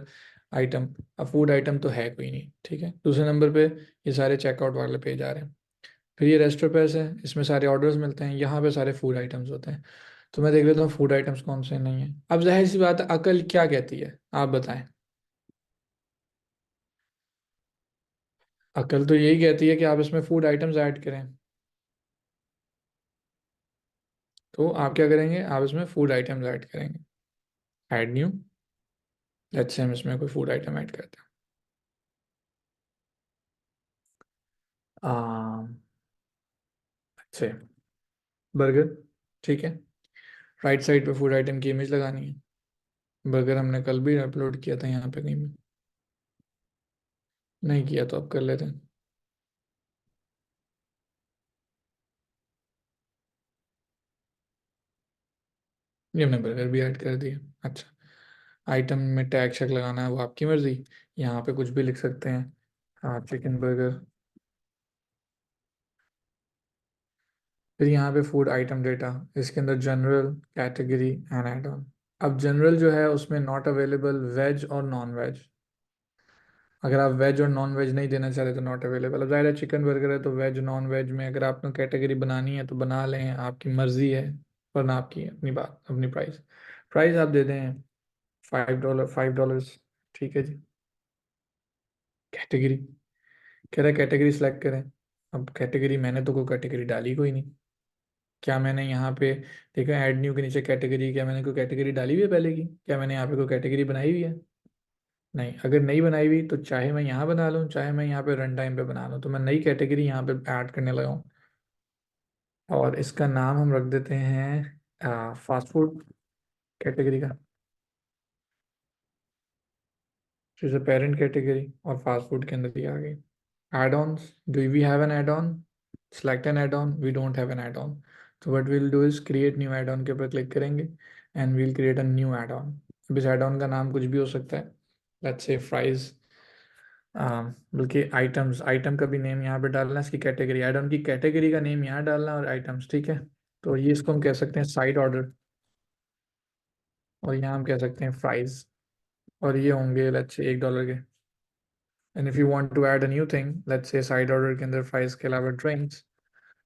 item. अब फूड आइटम तो है कोई नहीं, ठीक है। दूसरे नंबर पे ये सारे चेकआउट वाले पेज आ रहे हैं। फिर ये रेस्टोपेस है, इसमें सारे ऑर्डर्स मिलते हैं, यहाँ पे सारे फूड आइटम्स होते हैं। तो मैं देख लेता हूँ फूड आइटम्स कौन से नहीं है। अब जाहिर सी बात है, अकल क्या कहती है आप बताएं। अकल तो यही कहती है कि आप इसमें फूड आइटम्स ऐड करें। तो आप क्या करेंगे, आप इसमें फूड आइटम्स ऐड करेंगे। ऐड न्यू, लेट्स से हम इसमें कोई फूड आइटम ऐड करते हैं। अच्छे बर्गर, ठीक है। राइट साइड पे फूड आइटम की इमेज लगानी है। बर्गर हमने कल भी अपलोड किया था यहाँ पे कहीं में, नहीं किया तो अब कर लेते हैं। ये हमने बर्गर भी ऐड कर दिया। अच्छा, आइटम में टैग शैग लगाना है वो आपकी मर्जी, यहाँ पे कुछ भी लिख सकते हैं। हाँ, चिकन बर्गर। फिर यहाँ पे फूड आइटम डेटा, इसके अंदर general, category and add on. अब जनरल जो है उसमें नॉट अवेलेबल वेज और नॉन वेज। अगर आप वेज और नॉन वेज नहीं देना चाह रहे तो नॉट अवेलेबल। अब जाहिर है चिकन बर्गर है तो वेज नॉन वेज में अगर आपको कैटेगरी बनानी है तो बना लें, आपकी मर्जी है। वरना आपकी अपनी बात, अपनी प्राइस। प्राइस आप दे दें $5, $5, ठीक है जी। कैटेगरी, कह रहा है कैटेगरी सेलेक्ट करें। अब कैटेगरी मैंने तो कोई कैटेगरी डाली कोई नहीं। क्या मैंने यहाँ पे देखा ऐड न्यू के नीचे कैटेगरी, क्या मैंने कोई कैटेगरी डाली हुई है पहले की? क्या मैंने यहाँ पे कोई कैटेगरी बनाई हुई है? नहीं। अगर नहीं बनाई हुई तो चाहे मैं यहाँ बना लूँ, चाहे मैं यहाँ पे रन टाइम पे बना लूँ, तो मैं नई कैटेगरी यहाँ पे ऐड करने लगा हूँ। और इसका नाम हम रख देते हैं फास्ट फूड कैटेगरी का। जैसे पेरेंट कैटेगरी और फास्ट फूड के अंदर ही आ गई। add-ons, do we have an add-on? Select an add-on, we don't have an add-on. So what we'll do is create new add-on के ऊपर क्लिक करेंगे and we'll create a new add-on. अब इस add-on का नाम कुछ भी हो सकता है, let's say fries। बल्कि आइटम्स, आइटम का भी नेम यहाँ पे डालना है, इसकी कैटेगरी, add-on की कैटेगरी का नेम यहाँ डालना है और आइटम्स, ठीक है। तो ये इसको हम कह सकते हैं साइड ऑर्डर, और यहाँ हम कह सकते हैं फ्राइज, और ये होंगे लेट्स से $1 के। And if you want to add a new thing, let's say side order के अंदर फ्राइज के अलावा ड्रिंक्स,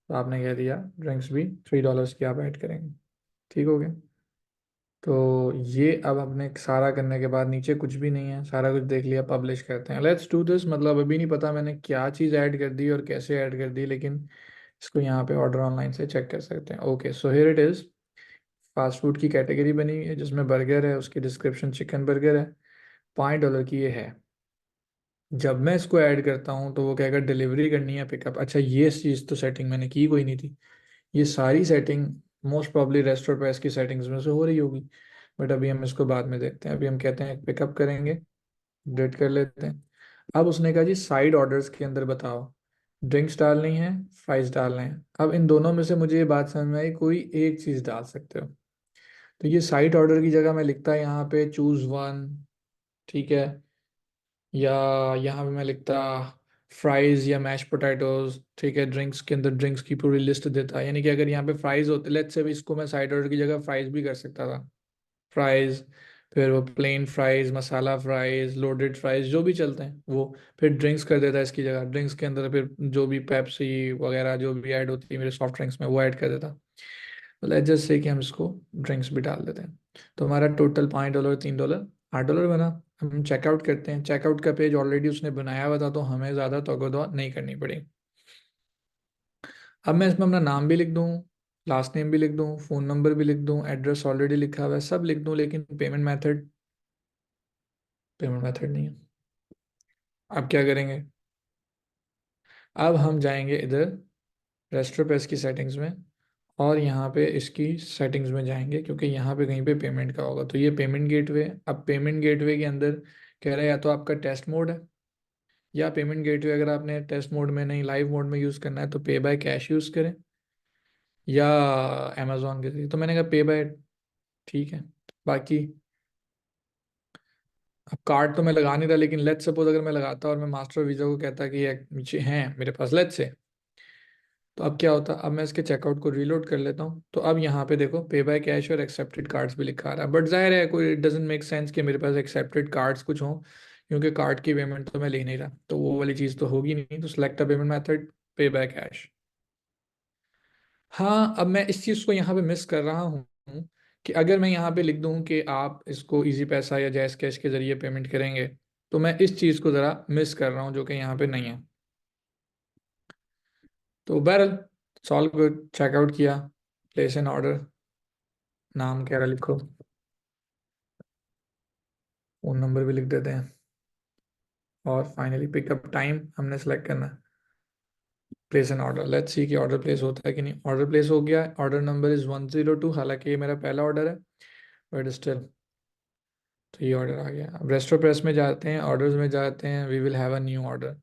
तो आपने कह दिया ड्रिंक्स भी $3 की आप ऐड करेंगे। ठीक हो गया। तो ये अब हमने सारा करने के बाद नीचे कुछ भी नहीं है, सारा कुछ देख लिया, पब्लिश करते हैं। Let's do this. मतलब अभी नहीं पता मैंने क्या चीज़ ऐड कर दी और कैसे ऐड कर दी, लेकिन इसको यहाँ पे ऑर्डर ऑनलाइन से चेक कर सकते हैं। Okay, so here it is. Fast food की कैटेगरी बनी हुई है जिसमें बर्गर है, उसकी डिस्क्रिप्शन चिकन बर्गर है, $5 की ये है। जब मैं इसको ऐड करता हूँ तो वो कहेगा डिलीवरी करनी है पिकअप। अच्छा, ये चीज़ तो सेटिंग मैंने की कोई नहीं थी। ये सारी सेटिंग मोस्ट प्रॉब्ली रेस्टोरेंट पे इसकी सेटिंग्स में से हो रही होगी, बट अभी हम इसको बाद में देखते हैं। अभी हम कहते हैं पिकअप करेंगे, अपडेट कर लेते हैं। अब उसने कहा जी साइड ऑर्डर्स के अंदर बताओ, ड्रिंक्स डालनी है, फ्राइज डालने हैं। अब इन दोनों में से मुझे ये बात समझ में आई, कोई एक चीज़ डाल सकते हो। तो ये साइड ऑर्डर की जगह मैं लिखता है यहाँ पे चूज वन, ठीक है। या यहाँ पे मैं लिखता फ्राइज या मैश पोटैटोज, ठीक है। ड्रिंक्स के अंदर ड्रिंक्स की पूरी लिस्ट देता, यानी कि अगर यहाँ पे फ्राइज होते, लेट्स से भी इसको मैं साइड ऑर्डर की जगह फ्राइज भी कर सकता था। फ्राइज, फिर वो प्लेन फ्राइज, मसाला फ्राइज, लोडेड फ्राइज, जो भी चलते हैं वो। फिर ड्रिंक्स कर देता है इसकी जगह, ड्रिंक्स के अंदर फिर जो भी पेप्सी वगैरह जो भी ऐड होती है मेरे सॉफ्ट ड्रिंक्स में वो ऐड कर देता। तो लेट्स जस्ट से कि हम इसको ड्रिंक्स भी डाल देते हैं। तो हमारा टोटल $5, $3, $8 बना। हम चेकआउट करते हैं। चेकआउट का पेज ऑलरेडी उसने बनाया हुआ था तो हमें ज़्यादा तगोदौ नहीं करनी पड़ी। अब मैं इसमें अपना नाम भी लिख दूँ, लास्ट नेम भी लिख दूँ, फ़ोन नंबर भी लिख दूँ, एड्रेस ऑलरेडी लिखा हुआ है, सब लिख दूँ, लेकिन पेमेंट मेथड नहीं है। अब क्या करेंगे? अब हम जाएंगे इधर रेस्टोपेस की सेटिंग्स में, और यहाँ पे इसकी सेटिंग्स में जाएंगे, क्योंकि यहाँ पे कहीं पे पेमेंट का होगा। तो ये पेमेंट गेटवे। अब पेमेंट गेटवे के अंदर कह रहा है या तो आपका टेस्ट मोड है, या पेमेंट गेटवे अगर आपने टेस्ट मोड में नहीं लाइव मोड में यूज़ करना है तो पे बाय कैश यूज़ करें, या अमेजोन के जरिए। तो मैंने कहा पे बाय ठीक है। बाकी अब कार्ड तो मैं लगा नहीं रहा, लेकिन लेट्स सपोज अगर मैं लगाता और मैं मास्टर वीज़ा को कहता कि ये नीचे हैं मेरे पास, लेट्स से, तो अब क्या होता? अब मैं इसके चेकआउट को रीलोड कर लेता हूँ, तो अब यहाँ पे देखो पे बाय कैश और एक्सेप्टेड कार्ड्स भी लिखा आ रहा है। बट जाहिर है कोई, इट डजेंट मेक सेंस कि मेरे पास एक्सेप्टेड कार्ड्स कुछ हों, क्योंकि कार्ड की पेमेंट तो मैं ले नहीं रहा, तो वो वाली चीज़ तो होगी नहीं। तो सिलेक्ट अ पेमेंट मेथड, पे बाय कैश। हाँ, अब मैं इस चीज़ को यहाँ पे मिस कर रहा हूँ कि अगर मैं यहाँ पे लिख दूँ कि आप इसको इजी पैसा या जैस कैश के जरिए पेमेंट करेंगे, तो मैं इस चीज़ को ज़रा मिस कर रहा हूँ, जो कि यहाँ पे नहीं है। तो बहरहाल, सॉल्व गुड, चेकआउट किया, प्लेस एन ऑर्डर, नाम क्या लिखो, फ़ोन नंबर भी लिख देते हैं, और फाइनली पिकअप टाइम हमने सेलेक्ट करना है, place N order. Let's see कि ऑर्डर प्लेस होता है कि नहीं। ऑर्डर प्लेस हो गया। ऑर्डर नंबर इज़ 102, हालांकि ये मेरा पहला ऑर्डर है, बट स्टिल, तो ये ऑर्डर आ गया। अब रेस्टो प्रेस में जाते हैं, ऑर्डर्स में जाते हैं, we will have a new order.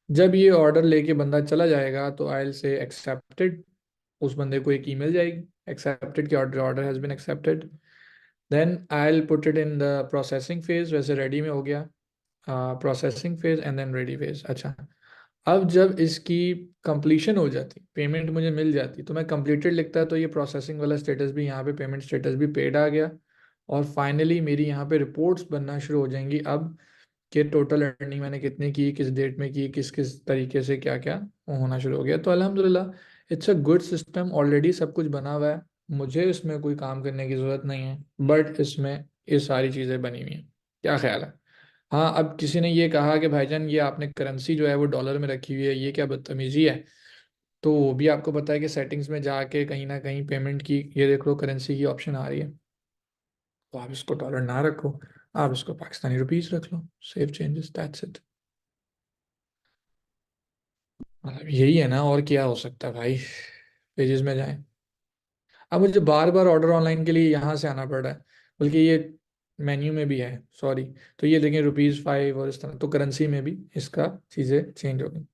जब ये ऑर्डर लेके बंदा चला जाएगा तो आई विल से एक्सेप्टेड, उस बंदे को एक ईमेल जाएगी एक्सेप्टेड की, order order has been accepted. Then I will put it in the processing phase, वैसे रेडी में हो गया, processing phase and then ready phase. अच्छा, अब जब इसकी कंप्लीशन हो जाती, पेमेंट मुझे मिल जाती, तो मैं कंप्लीटेड लिखता है, तो ये प्रोसेसिंग वाला स्टेटस भी यहाँ पे, पेमेंट स्टेटस भी पेड आ गया। और फाइनली मेरी यहाँ पे रिपोर्ट्स बनना शुरू हो जाएंगी अब, कि टोटल अर्निंग मैंने कितनी की, किस डेट में की, किस किस तरीके से क्या क्या होना शुरू हो गया। तो अल्हम्दुलिल्लाह, it's a good system, already सब कुछ बना हुआ है, मुझे इसमें कोई काम करने की ज़रूरत नहीं है, बट इसमें ये सारी चीज़ें बनी हुई हैं। क्या ख्याल है? हाँ, अब किसी ने ये कहा कि भाईजान ये आपने करेंसी जो है वो डॉलर में रखी हुई है, ये क्या बदतमीजी है। तो वो भी आपको पता है कि सेटिंग्स में जाके कहीं ना कहीं पेमेंट की, ये देख लो करेंसी की ऑप्शन आ रही है, तो आप इसको डॉलर ना रखो, आप इसको पाकिस्तानी रुपीस रख लो, सेव चेंजेस, दैट्स इट। मतलब यही है ना, और क्या हो सकता है भाई। पेजेस में जाएं। अब मुझे बार बार ऑर्डर ऑनलाइन के लिए यहाँ से आना पड़ रहा है, बल्कि ये मेन्यू में भी है, सॉरी। तो ये देखें ₹5 और इस तरह, तो करेंसी में भी इसका चीज़ें चेंज हो गई।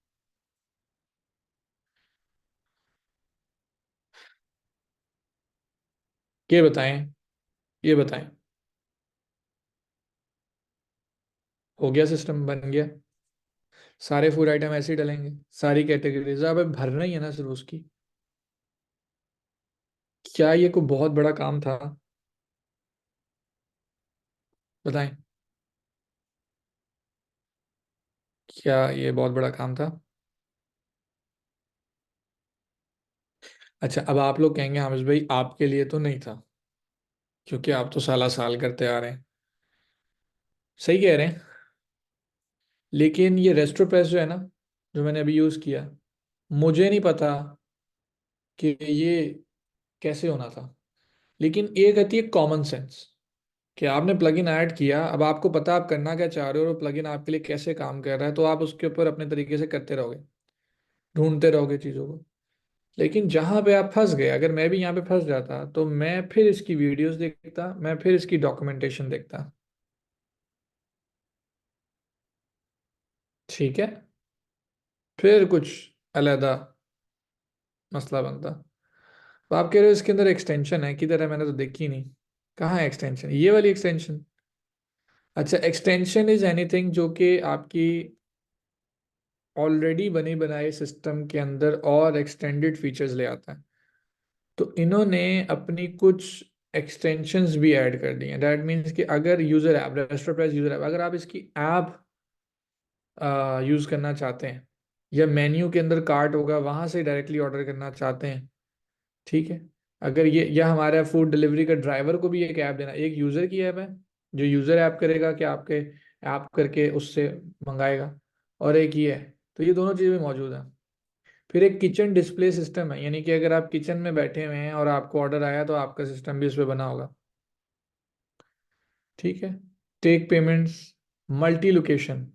ये बताएं, ये बताएं। हो गया, सिस्टम बन गया। सारे फूड आइटम ऐसे ही डलेंगे, सारी कैटेगरीज अब भरना ही है ना सिर्फ उसकी। क्या ये कोई बहुत बड़ा काम था? बताएं, क्या ये बहुत बड़ा काम था? अच्छा, अब आप लोग कहेंगे हामिद भाई आपके लिए तो नहीं था, क्योंकि आप तो साला साल करते आ रहे हैं। सही कह रहे हैं, लेकिन ये रेस्टो प्रेस जो है ना, जो मैंने अभी यूज़ किया, मुझे नहीं पता कि ये कैसे होना था। लेकिन एक आती है कॉमन सेंस, कि आपने प्लगइन ऐड किया, अब आपको पता आप करना क्या चाह रहे हो और प्लगइन आपके लिए कैसे काम कर रहा है, तो आप उसके ऊपर अपने तरीके से करते रहोगे, ढूंढते रहोगे चीज़ों को। लेकिन जहां पे आप फंस गए, अगर मैं भी यहाँ पे फंस जाता, तो मैं फिर इसकी वीडियोस देखता, मैं फिर इसकी डॉक्यूमेंटेशन देखता। ठीक है, फिर कुछ अलहदा मसला बनता। तो आप कह रहे हो इसके अंदर एक्सटेंशन है, किधर है? मैंने तो देखी नहीं। कहाँ है एक्सटेंशन, ये वाली एक्सटेंशन? अच्छा, एक्सटेंशन इज एनीथिंग जो कि आपकी ऑलरेडी बने बनाए सिस्टम के अंदर और एक्सटेंडेड फीचर्स ले आता है। तो इन्होंने अपनी कुछ एक्सटेंशंस भी ऐड कर दी हैं। दैट मीन्स कि अगर यूजर ऐप, रेस्टोप्रेस यूजर ऐप, अगर आप इसकी ऐप यूज करना चाहते हैं, या मेन्यू के अंदर कार्ट होगा वहां से डायरेक्टली ऑर्डर करना चाहते हैं, ठीक है। अगर ये, या हमारा फूड डिलीवरी का ड्राइवर को भी एक ऐप देना, एक यूजर की ऐप है जो यूजर ऐप करेगा कि आपके ऐप करके उससे मंगाएगा, और एक ये है, तो ये दोनों चीज़ें भी मौजूद हैं। फिर एक किचन डिस्प्ले सिस्टम है, यानी कि अगर आप किचन में बैठे हुए हैं और आपको ऑर्डर आया तो आपका सिस्टम भी उस पर बना होगा। ठीक है। Take payments, multi location.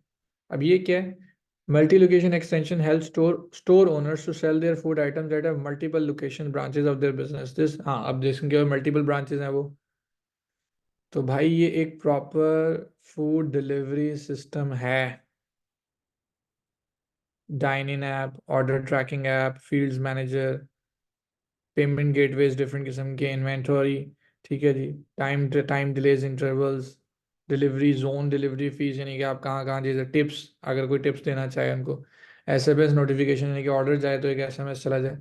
अब ये क्या है? Multi location extension help store owners to sell their food items that have multiple location branches of their business. This, हाँ, अब जिसके मल्टीपल ब्रांचेस हैं वो, तो भाई ये एक प्रॉपर फूड डिलीवरी सिस्टम है। Dine in app, order tracking app, fields manager, payment gateways different किस्म के, इन्वेंटरी। ठीक है जी। Time time delays intervals, delivery zone, delivery fees, यानी कि आप कहाँ कहाँ, जैसे टिप्स, अगर कोई टिप्स देना चाहे उनको, एसएमएस नोटिफिकेशन, यानी कि ऑर्डर जाए तो एक एसएमएस चला जाए।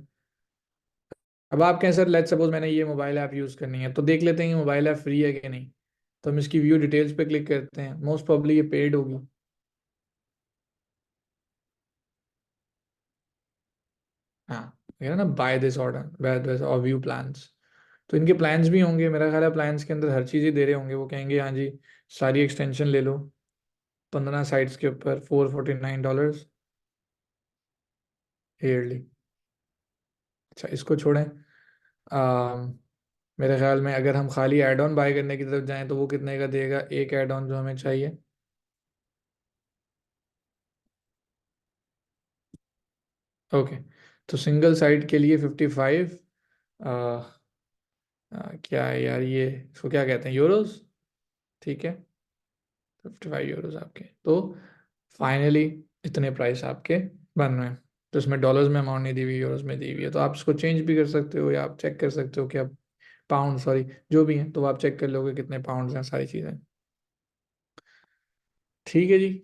अब आप कहें सर, लेट्स सपोज मैंने ये मोबाइल ऐप यूज़ करनी है, तो देख लेते हैं कि मोबाइल ऐप फ्री है कि नहीं। तो हम इसकी व्यू डिटेल्स पे क्लिक करते हैं, मोस्ट प्रोबब्ली ये पेड होगी। हाँ, ये ना, buy this order, buy this और व्यू प्लान्स। तो इनके प्लान्स भी होंगे, मेरा ख्याल है प्लान्स के अंदर हर चीज़ ही दे रहे होंगे। वो कहेंगे हाँ जी, सारी एक्सटेंशन ले लो, 15 साइट्स के ऊपर, $449 ईयरली। अच्छा, इसको छोड़ें। आ, मेरे ख्याल में अगर हम खाली एड ऑन बाय करने की तरफ जाएं तो वो कितने का देगा एक एड ऑन जो हमें चाहिए? ओके। तो सिंगल साइट के लिए 55, क्या है यार ये, इसको क्या कहते हैं, यूरोस। ठीक है, 55 यूरोस आपके। तो फाइनली इतने प्राइस आपके बन रहे हैं। तो इसमें डॉलर्स में अमाउंट नहीं दी हुई, यूरोस में दी हुई है। तो आप इसको चेंज भी कर सकते हो, या आप चेक कर सकते हो कि अब पाउंड, सॉरी, जो भी है, तो आप चेक कर लोगे कितने पाउंड्स हैं, सारी चीज़ें। ठीक है जी।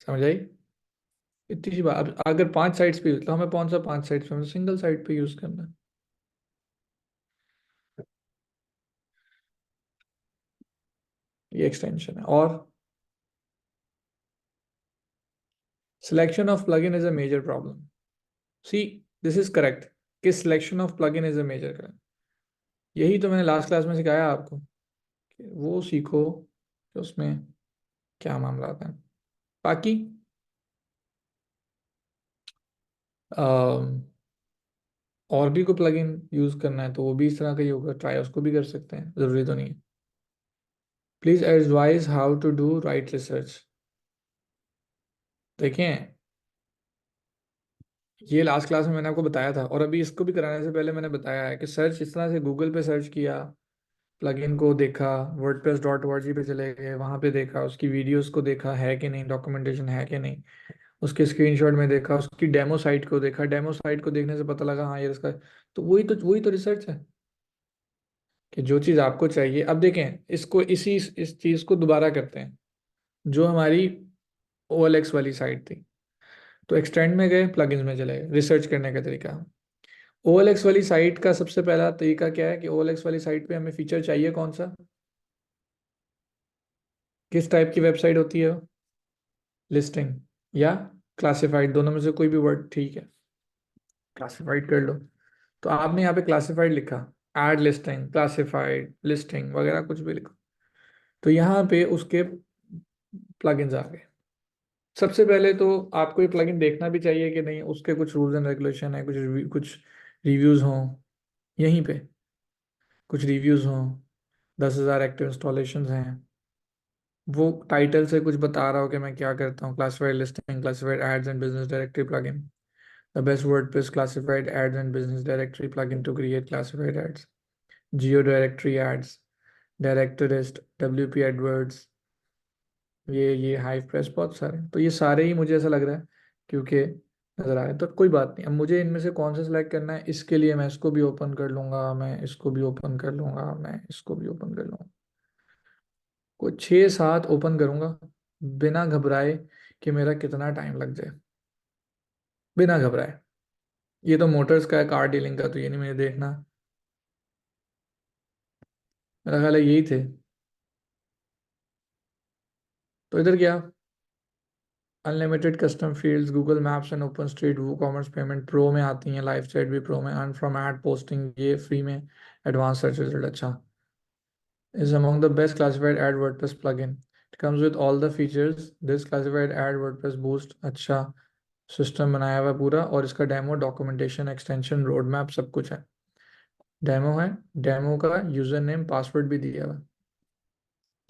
समझ आई? इतनी सी बात। अब अगर 5 साइट्स पे यूज, तो हमें कौन सा 5 साइट्स पे, हमें सिंगल साइट पे यूज करना है। ये एक्सटेंशन है। और selection of plugin is a major problem. See, this is correct, कि selection of plugin is a major correct. यही तो मैंने लास्ट क्लास में सिखाया आपको, कि वो सीखो कि उसमें क्या मामला आता है। बाकी अम, और भी कोई प्लगइन यूज करना है तो वो भी इस तरह का ही होगा, ट्राई उसको भी कर सकते हैं, जरूरी तो नहीं है। Please advise how to do right research. देखें, ये लास्ट क्लास में मैंने आपको बताया था, और अभी इसको भी कराने से पहले मैंने बताया है कि सर्च इस तरह से गूगल पे सर्च किया, प्लगइन को देखा, wordpress.org पे चले गए, वहाँ पे देखा, उसकी वीडियोस को देखा है कि नहीं, डॉक्यूमेंटेशन है कि नहीं, उसके स्क्रीनशॉट में देखा, उसकी डेमो साइट को देखा, डेमो साइट को देखने से पता लगा हाँ ये इसका। तो वही तो रिसर्च है, कि जो चीज़ आपको चाहिए। अब देखें इसको, इस चीज़ को दोबारा करते हैं, जो हमारी OLX वाली साइट थी। तो एक्सटेंड में गए, प्लगइन्स में चले गए, रिसर्च करने का तरीका। OLX वाली साइट का सबसे पहला तरीका क्या है, कि OLX वाली साइट पे हमें फीचर चाहिए कौन सा, किस टाइप की वेबसाइट होती है? लिस्टिंग या क्लासिफाइड, दोनों में से कोई भी वर्ड ठीक है, क्लासिफाइड कर लो। तो आपने यहाँ पे क्लासिफाइड लिखा, एड लिस्टिंग, क्लासिफाइड, लिस्टिंग वगैरह कुछ भी लिखो, तो यहाँ पे उसके प्लगइन्स आ गए। सबसे पहले तो आपको ये प्लगइन देखना भी चाहिए कि नहीं, उसके कुछ रूल्स एंड रेगुलेशन है, कुछ रिव्यूज हों यहीं पे, कुछ रिव्यूज हों, 10,000 एक्टिव इंस्टॉलेशन हैं, वो टाइटल से कुछ बता रहा हो कि मैं क्या करता हूँ। Classified listing, classified ads and business directory plugin, the best WordPress classified ads and business directory plugin to create classified ads, geo directory ads, Directorist, WP adverts, ये हाइव प्रेस, बहुत सारे। तो ये सारे ही मुझे ऐसा लग रहा है, क्योंकि नजर आ रहे हैं। तो कोई बात नहीं, अब मुझे इनमें से कौन सा सिलेक्ट करना है, इसके लिए मैं इसको भी ओपन कर लूंगा, मैं इसको भी ओपन कर लूंगा, मैं इसको भी ओपन कर लूंगा, कोई 6-7 ओपन करूंगा, बिना घबराए कि मेरा कितना टाइम लग जाए, बिना घबराए। ये तो मोटर्स का है, कार डीलिंग का तो ये नहीं मुझे देखना। मेरा ख्याल है यही थे। तो इधर क्या, unlimited custom fields, Google maps and open street, वो कॉमर्स पेमेंट प्रो में आती हैं, लाइव चैट भी प्रो में, अर्न फ्रॉम एड पोस्टिंग ये फ्री में, एडवांस सर्च रिजल्ट। अच्छा, is among the best classified ad WordPress plugin. It comes with all the features. This classified ad WordPress boost. अच्छा, system बनाया हुआ है पूरा, और इसका demo, documentation, extension, road map सब कुछ है। डेमो है। डेमो का यूजर नेम पासवर्ड भी दिया हुआ है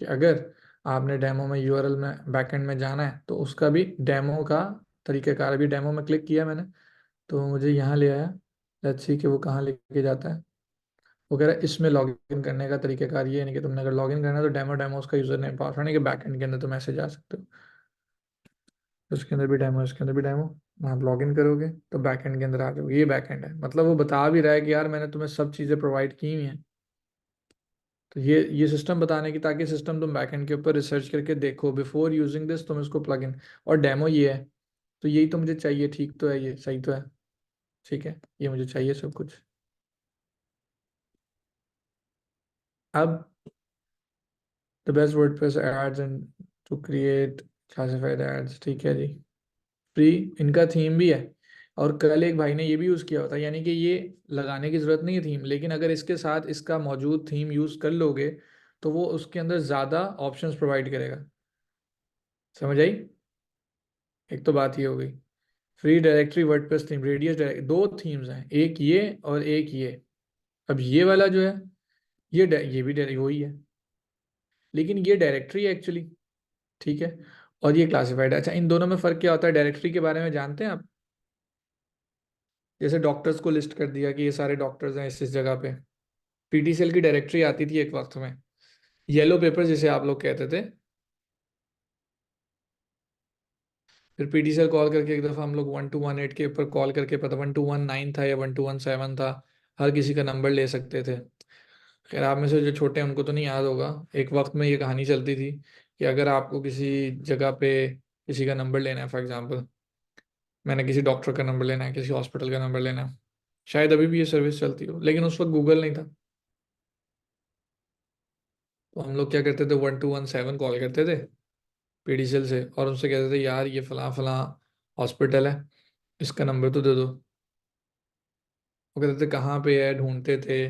कि अगर आपने डेमो में यूआरएल में बैकएंड में जाना है तो उसका भी डेमो का तरीकेकार। अभी डेमो में क्लिक किया मैंने तो मुझे यहाँ ले आया। लेट्स सी कि वो कहाँ लेके जाता है। वो कह रहा है इसमें लॉगिन करने का तरीकेकार ये नहीं कि तुमने अगर लॉगिन करना है तो डेमो डेमो उसका यूजर नेम पासवर्ड नहीं कि बैकएंड के अंदर तुम ऐसे जा सकते हो। तो उसके अंदर भी डेमो, इसके अंदर भी डेमो। आप लॉगिन करोगे तो बैकएंड के अंदर आ जाओगे। ये बैकएंड है, मतलब वो बता भी रहा है कि यार मैंने तुम्हें सब चीज़ें प्रोवाइड की हुई हैं। तो ये सिस्टम बताने की, ताकि सिस्टम तुम बैकएंड के ऊपर रिसर्च करके देखो बिफोर यूजिंग दिस, तुम इसको प्लग इन। और डेमो ये है। तो यही तो मुझे चाहिए। ठीक तो है, ये सही तो है। ठीक है, ये मुझे चाहिए सब कुछ। अब the best WordPress ads and to create classified ads, ठीक है जी। फ्री, इनका थीम भी है। और कल एक भाई ने ये भी यूज़ किया होता, यानी कि ये लगाने की ज़रूरत नहीं है थीम, लेकिन अगर इसके साथ इसका मौजूद थीम यूज़ कर लोगे तो वो उसके अंदर ज़्यादा ऑप्शंस प्रोवाइड करेगा। समझ आई? एक तो बात ये हो गई। Free directory WordPress theme radius direct, दो थीम्स हैं, एक ये और एक ये। अब ये वाला जो है, ये भी वही है, लेकिन ये डायरेक्टरी है एक्चुअली। ठीक है। और ये क्लासिफाइड है। अच्छा, इन दोनों में फ़र्क क्या होता है डायरेक्टरी के बारे में जानते हैं आप? जैसे डॉक्टर्स को लिस्ट कर दिया कि ये सारे डॉक्टर्स हैं इस जगह पे। पीटीसीएल की डायरेक्टरी आती थी एक वक्त में, येलो पेपर जिसे आप लोग कहते थे। फिर पीटीसीएल कॉल करके, एक दफ़ा हम लोग 1218 के ऊपर कॉल करके, पता 1219 था या 1217 था, हर किसी का नंबर ले सकते थे। खैर, आप में से जो छोटे हैं उनको तो नहीं याद होगा। एक वक्त में ये कहानी चलती थी कि अगर आपको किसी जगह पे किसी का नंबर लेना है, फॉर एग्जांपल मैंने किसी डॉक्टर का नंबर लेना है, किसी हॉस्पिटल का नंबर लेना है, शायद अभी भी ये सर्विस चलती हो, लेकिन उस वक्त गूगल नहीं था। तो हम लोग क्या करते थे, 1217 कॉल करते थे पीडीसीएल से, और उनसे कहते थे यार ये फलां फलां हॉस्पिटल है, इसका नंबर तो दे दो। वो कहते थे कहाँ पे है, ढूंढते थे,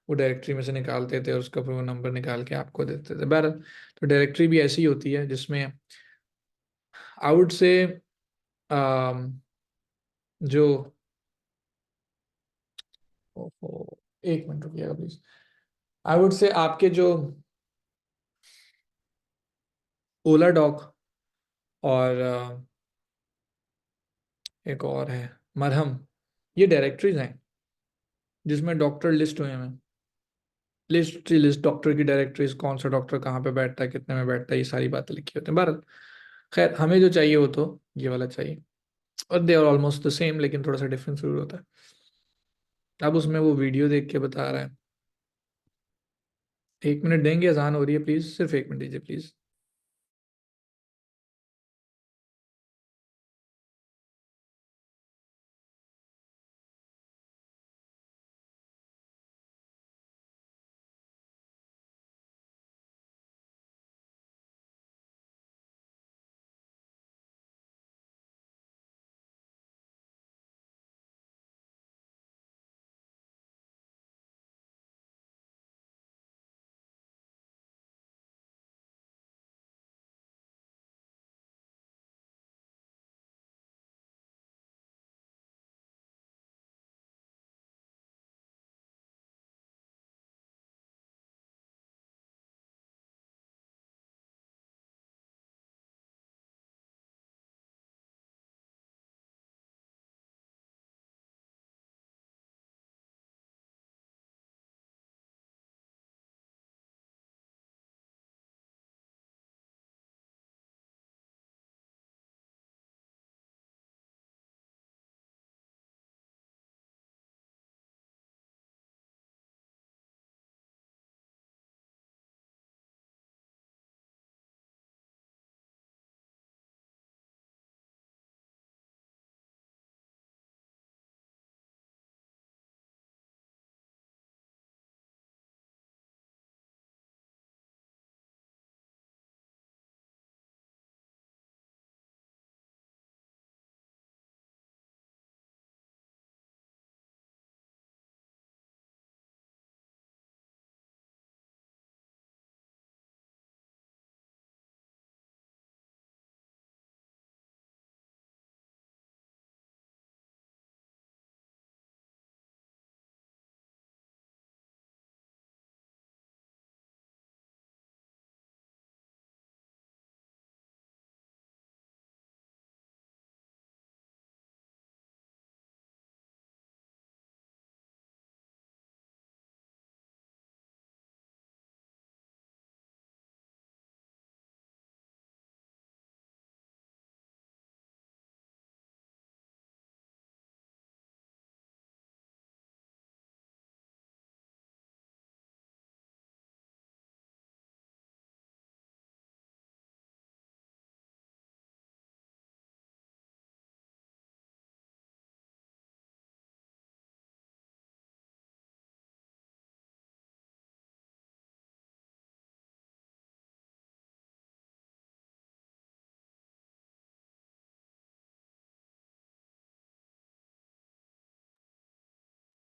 वो डायरेक्टरी में से निकालते थे और उसका फिर वो नंबर निकाल के आपको देते थे। बहरहाल, तो डायरेक्टरी भी ऐसी ही होती है जिसमें आउट से जो, ओहो, एक मिनट रुकिएगा प्लीज। आई वुड से आपके जो ओला डॉग और एक और है मरहम, ये डायरेक्टरीज हैं जिसमें डॉक्टर लिस्ट हुए हैं। लिस्ट डॉक्टर की डायरेक्टरीज, कौन सा डॉक्टर कहाँ पे बैठता है, कितने में बैठता है, ये सारी बातें लिखी होती हैं। बहरहाल, खैर हमें जो चाहिए वो तो ये वाला चाहिए। और they are almost the same, लेकिन थोड़ा सा डिफरेंस जरूर होता है। अब उसमें वो वीडियो देख के बता रहा है। एक मिनट देंगे, अजान हो रही है, प्लीज सिर्फ एक मिनट दीजिए प्लीज।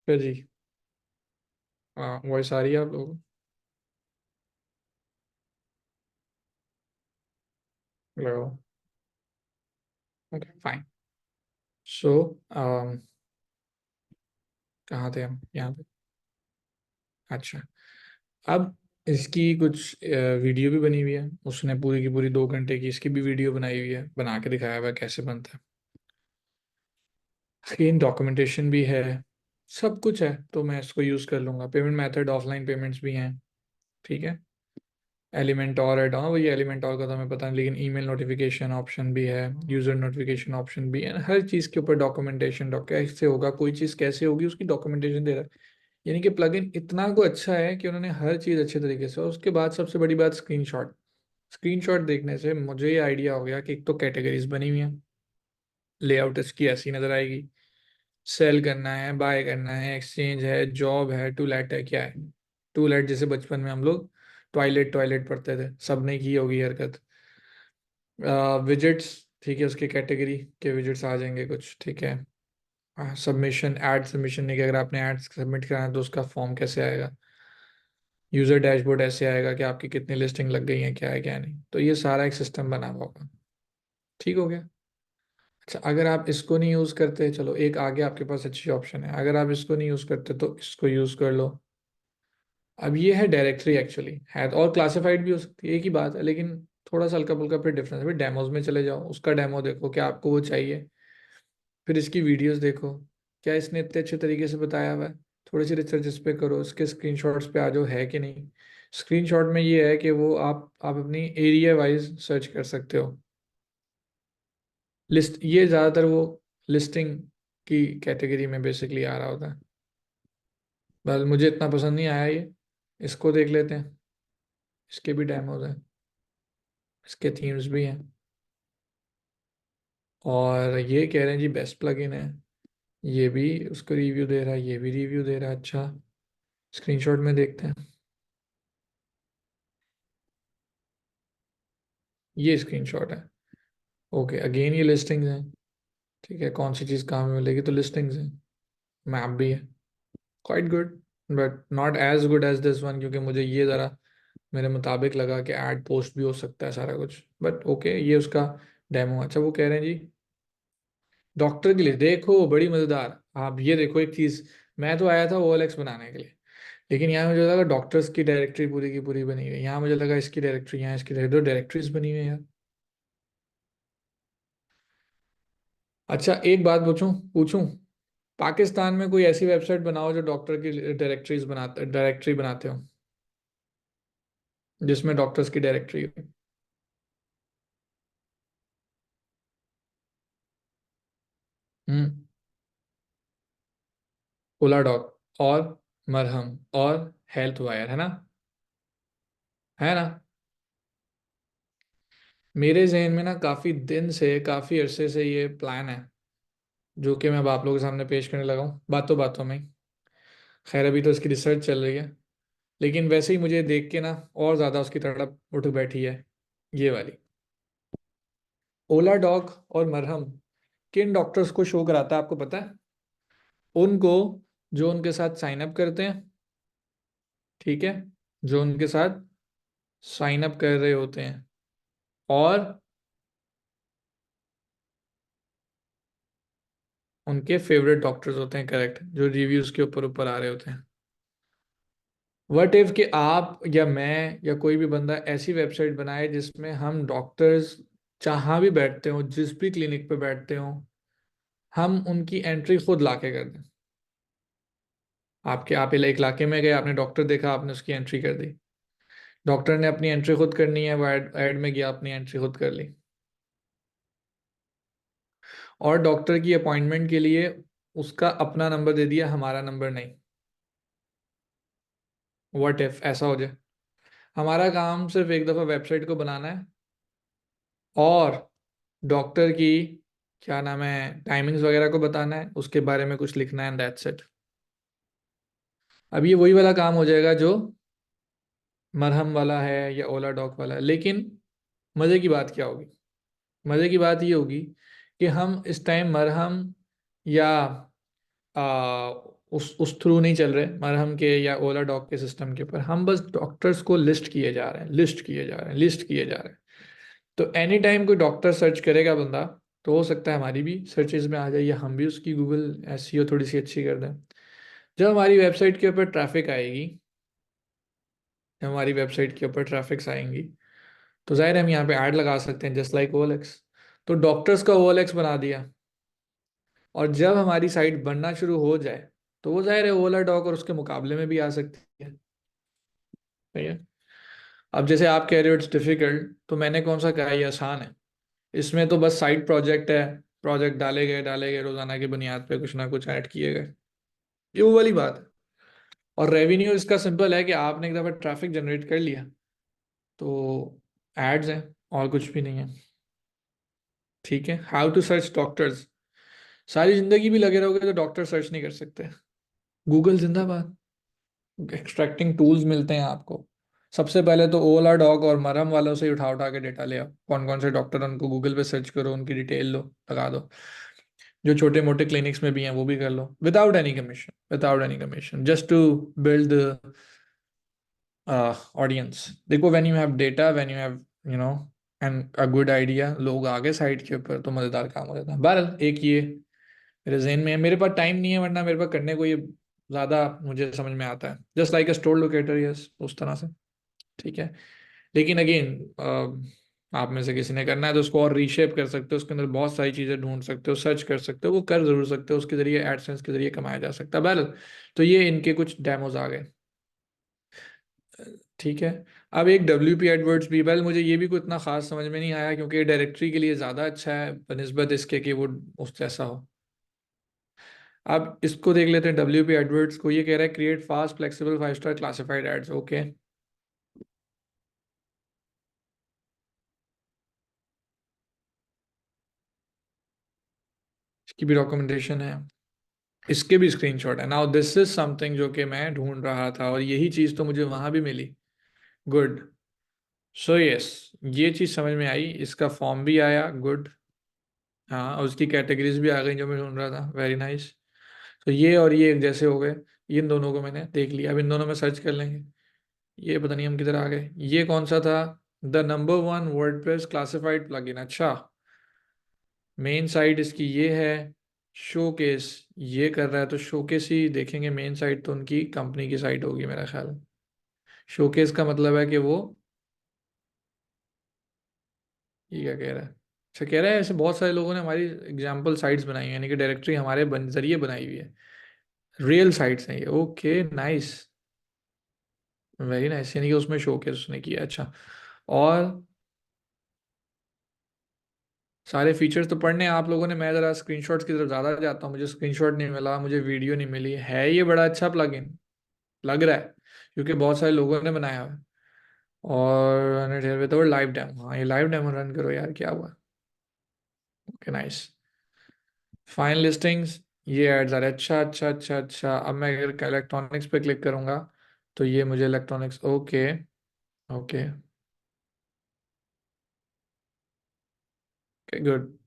फिर जी। हाँ, वॉइस आ रही है आप लोगों को? हेलो। Okay fine. सो कहाँ थे हम? यहाँ पे। अच्छा। अब इसकी कुछ वीडियो भी बनी हुई है, उसने पूरी की पूरी 2 घंटे की इसकी भी वीडियो बनाई हुई है, बना के दिखाया हुआ है कैसे बनता है। स्क्रीन डॉक्यूमेंटेशन भी है, सब कुछ है, तो मैं इसको यूज़ कर लूँगा। पेमेंट मेथड ऑफलाइन पेमेंट्स भी हैं। ठीक है। एलिमेंट और ऐड ऑन, वही एलिमेंट और का तो हमें पता नहीं, लेकिन ईमेल नोटिफिकेशन ऑप्शन भी है, यूज़र नोटिफिकेशन ऑप्शन भी है, हर चीज़ के ऊपर डॉक्यूमेंटेशन। कैसे होगा, कोई चीज़ कैसे होगी, उसकी डॉक्यूमेंटेशन दे रहा है। यानी कि प्लगइन इतना को अच्छा है कि उन्होंने हर चीज़ अच्छे तरीके से। और उसके बाद सबसे बड़ी बात, स्क्रीनशॉट। स्क्रीनशॉट देखने से मुझे ये आइडिया हो गया कि एक तो कैटेगरीज बनी हुई हैं, लेआउट इसकी ऐसी नज़र आएगी। सेल करना है, बाय करना है, एक्सचेंज है, जॉब है, टू लेट है, क्या है? टू लेट जैसे बचपन में हम लोग टॉयलेट टॉयलेट पढ़ते थे, सबने की होगी हरकत। विजिट्स, ठीक है, उसके कैटेगरी के विजिट्स आ जाएंगे कुछ। ठीक है। सबमिशन, ऐड सबमिशन नहीं कि अगर आपने ऐड सबमिट कराना है तो उसका फॉर्म कैसे आएगा। यूज़र डैशबोर्ड ऐसे आएगा कि आपकी कितनी लिस्टिंग लग गई है, क्या है क्या नहीं, तो ये सारा एक सिस्टम बना हुआ होगा। ठीक हो गया। अच्छा, अगर आप इसको नहीं यूज़ करते, चलो एक आगे आपके पास अच्छी ऑप्शन है, अगर आप इसको नहीं यूज़ करते तो इसको यूज़ कर लो। अब ये है डायरेक्टरी, एक्चुअली है तो, और क्लासिफाइड भी हो सकती है, एक ही बात है, लेकिन थोड़ा सा हल्का फुल्का फिर डिफरेंस है। फिर डेमोज में चले जाओ, उसका डेमो देखो क्या आपको वो चाहिए। फिर इसकी वीडियोस देखो, क्या इसने इतने अच्छे तरीके से बताया हुआ है। थोड़ी सी रिसर्च इस पे करो, इसके स्क्रीनशॉट्स पे आ जाओ है कि नहीं। स्क्रीनशॉट में ये है कि वो आप अपनी एरिया वाइज सर्च कर सकते हो। लिस्ट, ये ज़्यादातर वो लिस्टिंग की कैटेगरी में बेसिकली आ रहा होता है। बस मुझे इतना पसंद नहीं आया ये। इसको देख लेते हैं, इसके भी डेमोज हैं, इसके थीम्स भी हैं। और ये कह रहे हैं जी बेस्ट प्लगइन है, ये भी उसको रिव्यू दे रहा है, ये भी रिव्यू दे रहा है। अच्छा, स्क्रीनशॉट में देखते हैं। ये स्क्रीनशॉट है। ओके, अगेन ये लिस्टिंग्स हैं। ठीक है, कौन सी चीज़ कहाँ में मिलेगी, तो लिस्टिंग्स हैं। मैप भी है। Quite good, but not as good as this one, क्योंकि मुझे ये ज़रा मेरे मुताबिक लगा कि ऐड पोस्ट भी हो सकता है सारा कुछ, बट ओके, ये उसका डेमो। अच्छा, वो कह रहे हैं जी डॉक्टर के लिए देखो बड़ी मज़ेदार। आप ये देखो एक चीज़, मैं तो आया था OLX बनाने के लिए, लेकिन यहाँ मुझे लगा डॉक्टर्स की डायरेक्टरी पूरी की पूरी बनी हुई है। यहाँ मुझे लगा इसकी डायरेक्टरी, यहाँ इसकी डायरेक्टरी, दो डायरेक्टरीज बनी हुई है यार। अच्छा, एक बात पूछूं पूछूं पाकिस्तान में कोई ऐसी वेबसाइट बनाओ जो डॉक्टर की डायरेक्टरी बनाते हो, जिसमें डॉक्टर्स की डायरेक्टरी हो। हम्म। ओला डॉक और मरहम और हेल्थ वायर, है ना? है ना? मेरे जहन में ना काफ़ी दिन से, काफ़ी अरसे से ये प्लान है, जो कि मैं अब आप लोगों के सामने पेश करने लगा हूँ बातों बातों में ही। खैर, अभी तो इसकी रिसर्च चल रही है, लेकिन वैसे ही मुझे देख के ना और ज़्यादा उसकी तड़प उठ बैठी है, ये वाली। ओला डॉग और मरहम किन डॉक्टर्स को शो कराता है आपको पता है? उनको जो उनके साथ साइन अप करते हैं। ठीक है। जो उनके साथ साइन अप कर रहे होते हैं, और उनके फेवरेट डॉक्टर्स होते हैं, करेक्ट, जो रिव्यूज के ऊपर ऊपर आ रहे होते हैं। व्हाट इफ कि आप या मैं या कोई भी बंदा ऐसी वेबसाइट बनाए जिसमें हम डॉक्टर्स जहाँ भी बैठते हो, जिस भी क्लिनिक पे बैठते हो, हम उनकी एंट्री खुद लाके कर दें। आप एक इलाके में गए, आपने डॉक्टर देखा, आपने उसकी एंट्री कर दी। डॉक्टर ने अपनी एंट्री खुद करनी है, वो ऐड में गया, अपनी एंट्री खुद कर ली। और डॉक्टर की अपॉइंटमेंट के लिए उसका अपना नंबर दे दिया, हमारा नंबर नहीं। व्हाट इफ ऐसा हो जाए? हमारा काम सिर्फ एक दफ़ा वेबसाइट को बनाना है, और डॉक्टर की क्या नाम है टाइमिंग्स वगैरह को बताना है, उसके बारे में कुछ लिखना है, दैट्स इट। अब ये वही वाला काम हो जाएगा जो मरहम वाला है या ओला डॉक वाला है, लेकिन मज़े की बात क्या होगी? मज़े की बात ये होगी कि हम इस टाइम मरहम या उस थ्रू नहीं चल रहे मरहम के या ओला डॉग के सिस्टम के ऊपर, हम बस डॉक्टर्स को लिस्ट किए जा रहे हैं, लिस्ट किए जा रहे हैं, लिस्ट किए जा रहे हैं। तो एनी टाइम कोई डॉक्टर सर्च करेगा बंदा, तो हो सकता है हमारी भी सर्चेज में आ जाए, या हम भी उसकी गूगल एसईओ थोड़ी सी अच्छी कर दें। जब हमारी वेबसाइट के ऊपर ट्रैफिक आएगी, जब हमारी वेबसाइट के ऊपर ट्रैफिक्स आएंगी, तो जाहिर है हम यहाँ पे ऐड लगा सकते हैं, जस्ट लाइक OLX। तो डॉक्टर्स का OLX बना दिया, और जब हमारी साइट बनना शुरू हो जाए, तो वो जाहिर है ओला डॉग और उसके मुकाबले में भी आ सकती है। सही है। अब जैसे आप कह रहे हो इट्स डिफिकल्ट, तो मैंने कौन सा कहा ये आसान है। इसमें तो बस साइड प्रोजेक्ट है, प्रोजेक्ट डाले गए रोजाना की बुनियाद पे कुछ ना कुछ ऐड किए गए, ये वो वाली बात है। और रेवेन्यू इसका सिंपल है कि आपने एक दफा ट्रैफिक जनरेट कर लिया, तो एड्स हैं, और कुछ भी नहीं है। ठीक है। हाउ टू सर्च डॉक्टर्स, सारी जिंदगी भी लगे रहोगे तो डॉक्टर सर्च नहीं कर सकते। गूगल जिंदाबाद। एक्सट्रैक्टिंग टूल्स मिलते हैं आपको। सबसे पहले तो ओला डॉग और मरहम वालों से ही उठा उठा के डेटा ले आओ, कौन कौन से डॉक्टर हैं, उनको गूगल पे सर्च करो, उनकी डिटेल लो, लगा दो। जो छोटे मोटे क्लिनिक्स में भी हैं वो भी कर लो, without any commission, without any commission, just to build the audience. देखो, when you have data, when you have you know and a good idea, लोग आगे साइट के ऊपर, तो मजेदार काम हो जाता है। बहरहाल एक ये मेरे जहन में है, मेरे पास टाइम नहीं है, वरना मेरे पास करने को ये ज्यादा मुझे समझ में आता है, जस्ट लाइक अ स्टोर लोकेटर, यस, उस तरह से। ठीक है। लेकिन अगेन, आप में से किसी ने करना है तो उसको और रीशेप कर सकते हो, उसके अंदर बहुत सारी चीजें ढूंढ सकते हो, सर्च कर सकते हो, वो कर जरूर सकते हो, उसके जरिए एडसेंस के जरिए कमाया जा सकता है। बहरहाल, तो ये इनके कुछ डेमोज आ गए। ठीक है। अब एक WP एडवर्ड्स भी, वेल मुझे ये भी कोई इतना खास समझ में नहीं आया, क्योंकि डायरेक्टरी के लिए ज़्यादा अच्छा है बनस्बत इसके कि वो उस जैसा हो। अब इसको देख लेते हैं, WP एडवर्ड्स को। ये कह रहा है create fast flexible 5 star classified ads. Okay, इसकी भी डॉक्यूमेंटेशन है, इसके भी स्क्रीनशॉट है। नाउ दिस इज समथिंग जो कि मैं ढूंढ रहा था, और यही चीज़ तो मुझे वहां भी मिली। गुड। सो यस, ये चीज़ समझ में आई, इसका फॉर्म भी आया, गुड। हाँ, और उसकी कैटेगरीज भी आ गई जो मैं ढूंढ रहा था, वेरी नाइस। तो ये और ये एक जैसे हो गए, इन दोनों को मैंने देख लिया। अब इन दोनों में सर्च कर लेंगे। ये पता नहीं हम किधर आ गए, ये कौन सा था, the number one WordPress classified plugin. अच्छा, मेन साइट इसकी ये है, शोकेस ये कर रहा है, तो शोकेस ही देखेंगे। मेन साइट तो उनकी कंपनी की साइट होगी मेरा ख्याल। शोकेस का मतलब है कि वो, ये क्या कह रहा है, अच्छा कह रहा है ऐसे बहुत सारे लोगों ने हमारी एग्जाम्पल साइट्स बनाई हैं, यानी कि डायरेक्टरी हमारे जरिए बनाई हुई है, रियल साइट्स हैं ये। ओके, नाइस, वेरी नाइस, यानी कि उसमें शोकेस उसने किया। अच्छा, और सारे फीचर्स तो पढ़ने हैं आप लोगों ने, मैं ज़रा स्क्रीनशॉट्स की तरफ ज़्यादा जाता हूँ। मुझे स्क्रीनशॉट नहीं मिला, मुझे वीडियो नहीं मिली है। ये बड़ा अच्छा प्लगइन लग रहा है, क्योंकि बहुत सारे लोगों ने बनाया हुआ है। और लाइव डेमो, हाँ ये लाइव डेमो रन करो यार, क्या हुआ। Okay, nice. फाइन लिस्टिंग्स, ये एड्स आ रहे हैं। अच्छा अच्छा अच्छा अच्छा, अब मैं अगर इलेक्ट्रॉनिक्स पे क्लिक करूंगा, तो ये मुझे electronics, okay okay, good,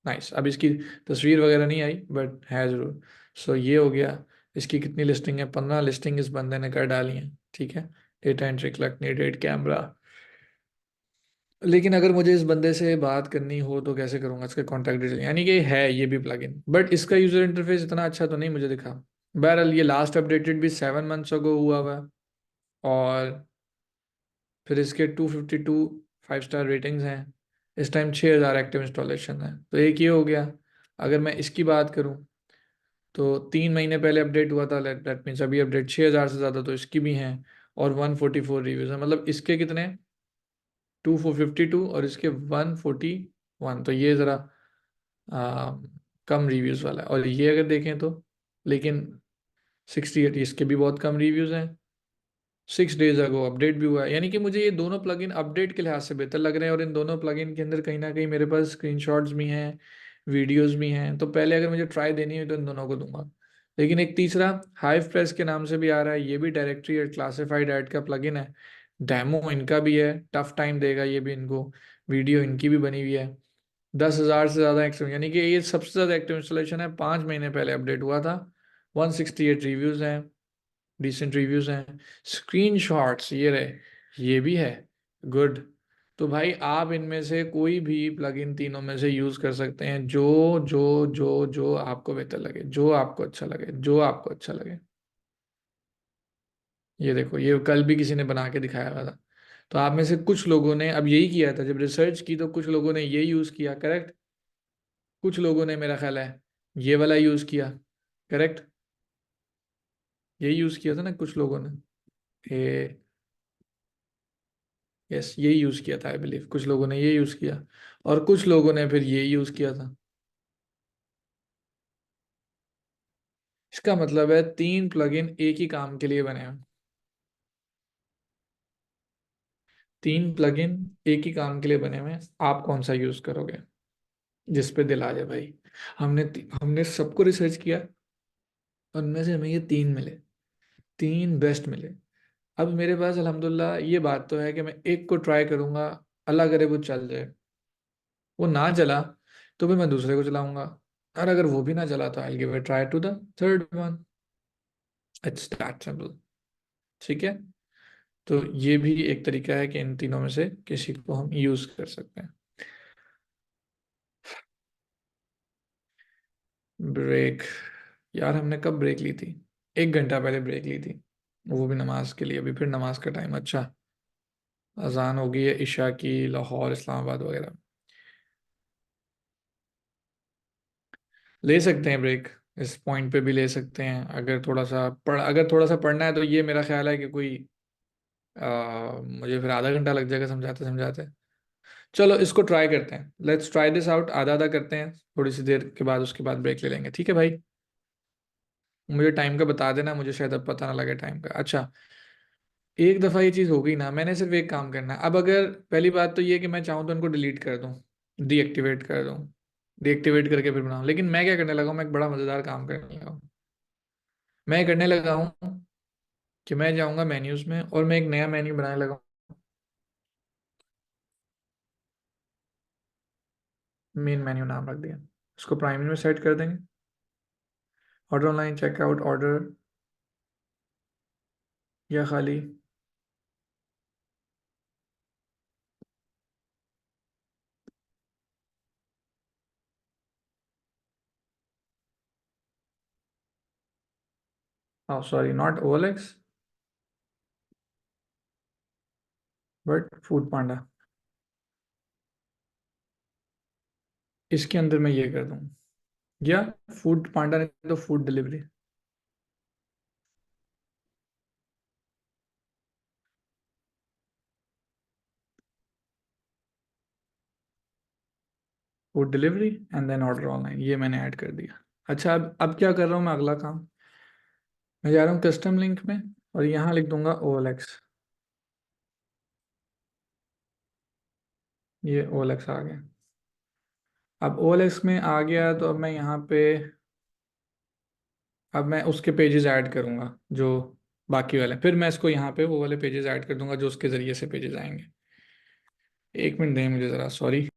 nice. अब इसकी तस्वीर वगैरह नहीं आई, बट है ज़रूर। सो ये हो गया। इसकी कितनी लिस्टिंग है, 15 लिस्टिंग इस बंदे ने कर डाली है। ठीक है। Data entry, collect needed camera. लेकिन अगर मुझे इस बंदे से बात करनी हो तो कैसे करूंगा, इसके कॉन्टैक्ट डिटेल, यानी कि है ये भी प्लगइन, बट इसका यूजर इंटरफेस इतना अच्छा तो नहीं मुझे दिखा। बहरहाल, ये लास्ट अपडेटेड भी 7 मंथ्स अगो हुआ हुआ है, और फिर इसके 252 5 स्टार रेटिंग्स हैं। इस टाइम 6,000 एक्टिव इंस्टॉलेशन है। तो एक ये हो गया। अगर मैं इसकी बात करूं, तो 3 महीने पहले अपडेट हुआ था, दैट मीन्स अभी अपडेट 6,000 से ज़्यादा तो इसकी भी हैं। और 144 रिव्यूज़ हैं, मतलब इसके कितने, 252, और इसके 141। तो ये ज़रा आ, कम रिव्यूज़ वाला है। और ये अगर देखें तो, लेकिन 68, इसके भी बहुत कम रिव्यूज़ हैं। 6 डेज अगो अपडेट भी हुआ है, यानी कि मुझे ये दोनों प्लगइन अपडेट के लिहाज से बेहतर लग रहे हैं। और इन दोनों प्लगइन के अंदर कहीं ना कहीं मेरे पास स्क्रीनशॉट्स भी हैं, वीडियोस भी हैं। तो पहले अगर मुझे ट्राई देनी हो तो इन दोनों को दूंगा। लेकिन एक तीसरा हाइव प्रेस के नाम से भी आ रहा है, ये भी डायरेक्टरी और क्लासिफाइड ऐड का प्लगइन है। डेमो इनका भी है, टफ टाइम देगा ये भी इनको। वीडियो इनकी भी बनी हुई है। 10,000 से ज़्यादा एक्टिव, यानी कि ये सबसे ज़्यादा एक्टिव इंस्टॉलेशन है, 5 महीने पहले अपडेट हुआ था। 168 रिव्यूज हैं, डिसेंट रिव्यूज हैं। स्क्रीनशॉट्स ये रहे, ये भी है, गुड। तो भाई आप इनमें से कोई भी प्लगइन तीनों में से यूज कर सकते हैं, जो जो आपको बेहतर लगे, जो आपको अच्छा लगे, जो आपको अच्छा लगे। ये देखो, ये कल भी किसी ने बना के दिखाया हुआ था। तो आप में से कुछ लोगों ने अब यही किया था, जब रिसर्च की तो कुछ लोगों ने ये यूज किया, करेक्ट। कुछ लोगों ने, मेरा ख्याल है, ये वाला यूज किया, करेक्ट। ये यूज किया था ना कुछ लोगों ने, ये, यस, ये यूज किया था आई बिलीव, कुछ लोगों ने ये यूज किया, और कुछ लोगों ने फिर ये यूज किया था। इसका मतलब है तीन प्लगइन एक ही काम के लिए बने हैं। तीन प्लगइन एक ही काम के लिए बने हुए हैं, आप कौन सा यूज करोगे? जिस पे दिल आ जाए भाई। हमने सबको रिसर्च किया, उनमें से हमें ये तीन मिले, तीन बेस्ट मिले। अब मेरे पास अल्हम्दुलिल्लाह ये बात तो है कि मैं एक को ट्राई करूंगा, अल्लाह करे वो चल जाए, वो ना चला तो फिर मैं दूसरे को चलाऊंगा, और अगर वो भी ना चला तो I give it try to the third one. It's that simple. ठीक है। तो ये भी एक तरीका है कि इन तीनों में से किसी को हम यूज कर सकते हैं। ब्रेक, यार हमने कब ब्रेक ली थी? 1 घंटा पहले ब्रेक ली थी, वो भी नमाज के लिए। अभी फिर नमाज का टाइम, अच्छा, अजान हो गई है इशा की, लाहौर इस्लामाबाद वगैरह। ले सकते हैं ब्रेक, इस पॉइंट पे भी ले सकते हैं। अगर थोड़ा सा पढ़ना है तो ये मेरा ख्याल है कि कोई मुझे फिर आधा घंटा लग जाएगा समझाते समझाते। चलो इसको ट्राई करते हैं, लेट्स ट्राई दिस आउट, आधा आधा करते हैं थोड़ी सी देर के बाद, उसके बाद ब्रेक ले लेंगे, ठीक है भाई। मुझे टाइम का बता देना, मुझे शायद अब पता ना लगे टाइम का। अच्छा, एक दफ़ा ये चीज़ हो गई ना, मैंने सिर्फ एक काम करना है अब। अगर पहली बात तो ये कि मैं चाहूँ तो इनको डिलीट कर दूँ, डीएक्टिवेट कर दूँ, डीएक्टिवेट करके फिर बनाऊँ। लेकिन मैं क्या करने लगा हूँ, मैं एक बड़ा मज़ेदार काम करने लगा हूँ। मैं करने लगा हूँ कि मैं जाऊँगा मेन्यूज़ में और मैं एक नया मेन्यू बनाने लगा हूँ। मेन मेन्यू नाम रख दिया, उसको प्राइमरी में सेट कर देंगे। ऑर्डर ऑनलाइन, चेकआउट, ऑर्डर, या खाली, हाँ sorry, not OLX but Foodpanda. इसके अंदर मैं ये कर दूँ, या फूड पांडा नहीं तो food delivery. Food delivery and then order online, ये मैंने ऐड कर दिया। अच्छा, अब क्या कर रहा हूँ मैं, अगला काम, मैं जा रहा हूँ कस्टम लिंक में और यहाँ लिख दूंगा ओएलएक्स। ये ओएलएक्स आ गया। अब ओएलएक्स में आ गया तो अब मैं यहाँ पे, अब मैं उसके पेजेस ऐड करूँगा जो बाकी वाले, फिर मैं इसको यहाँ पे वो वाले पेजेस ऐड कर दूंगा जो उसके ज़रिए से पेजेस आएंगे। 1 मिनट दें मुझे ज़रा, सॉरी।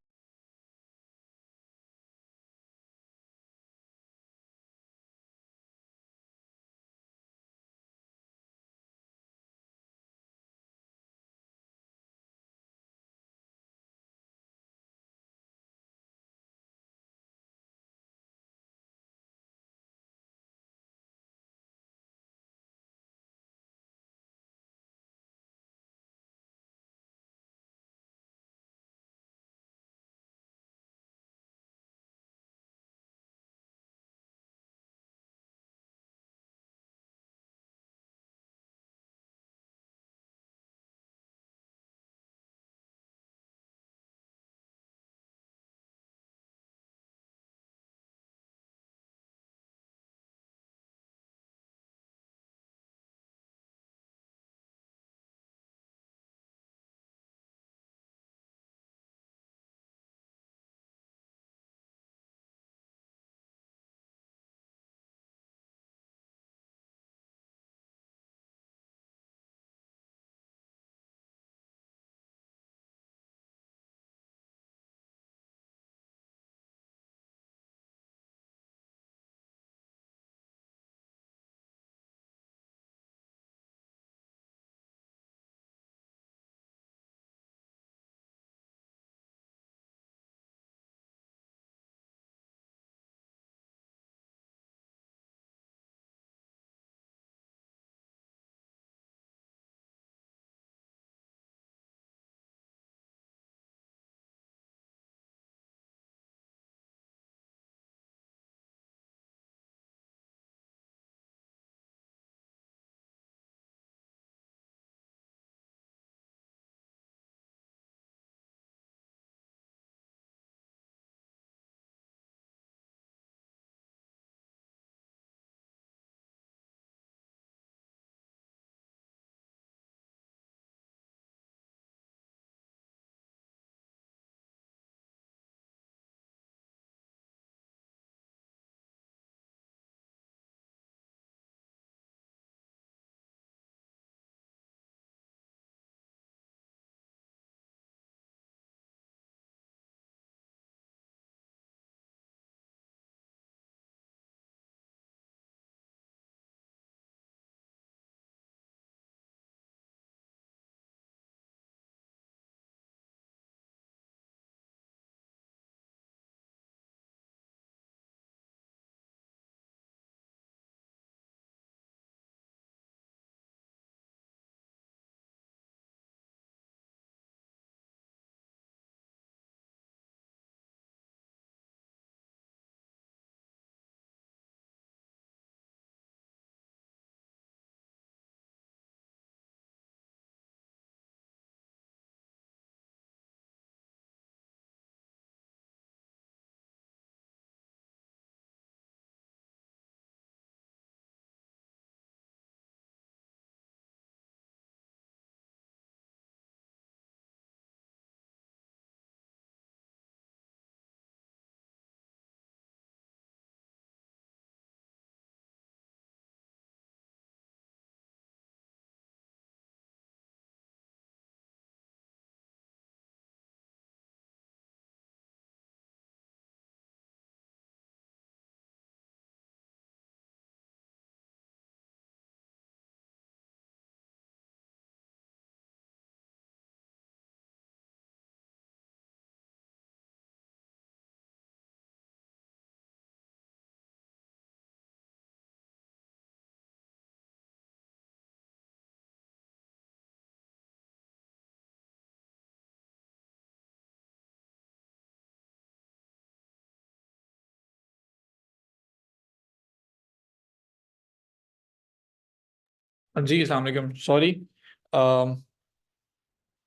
जी अस्सलाम वालेकुम, सॉरी।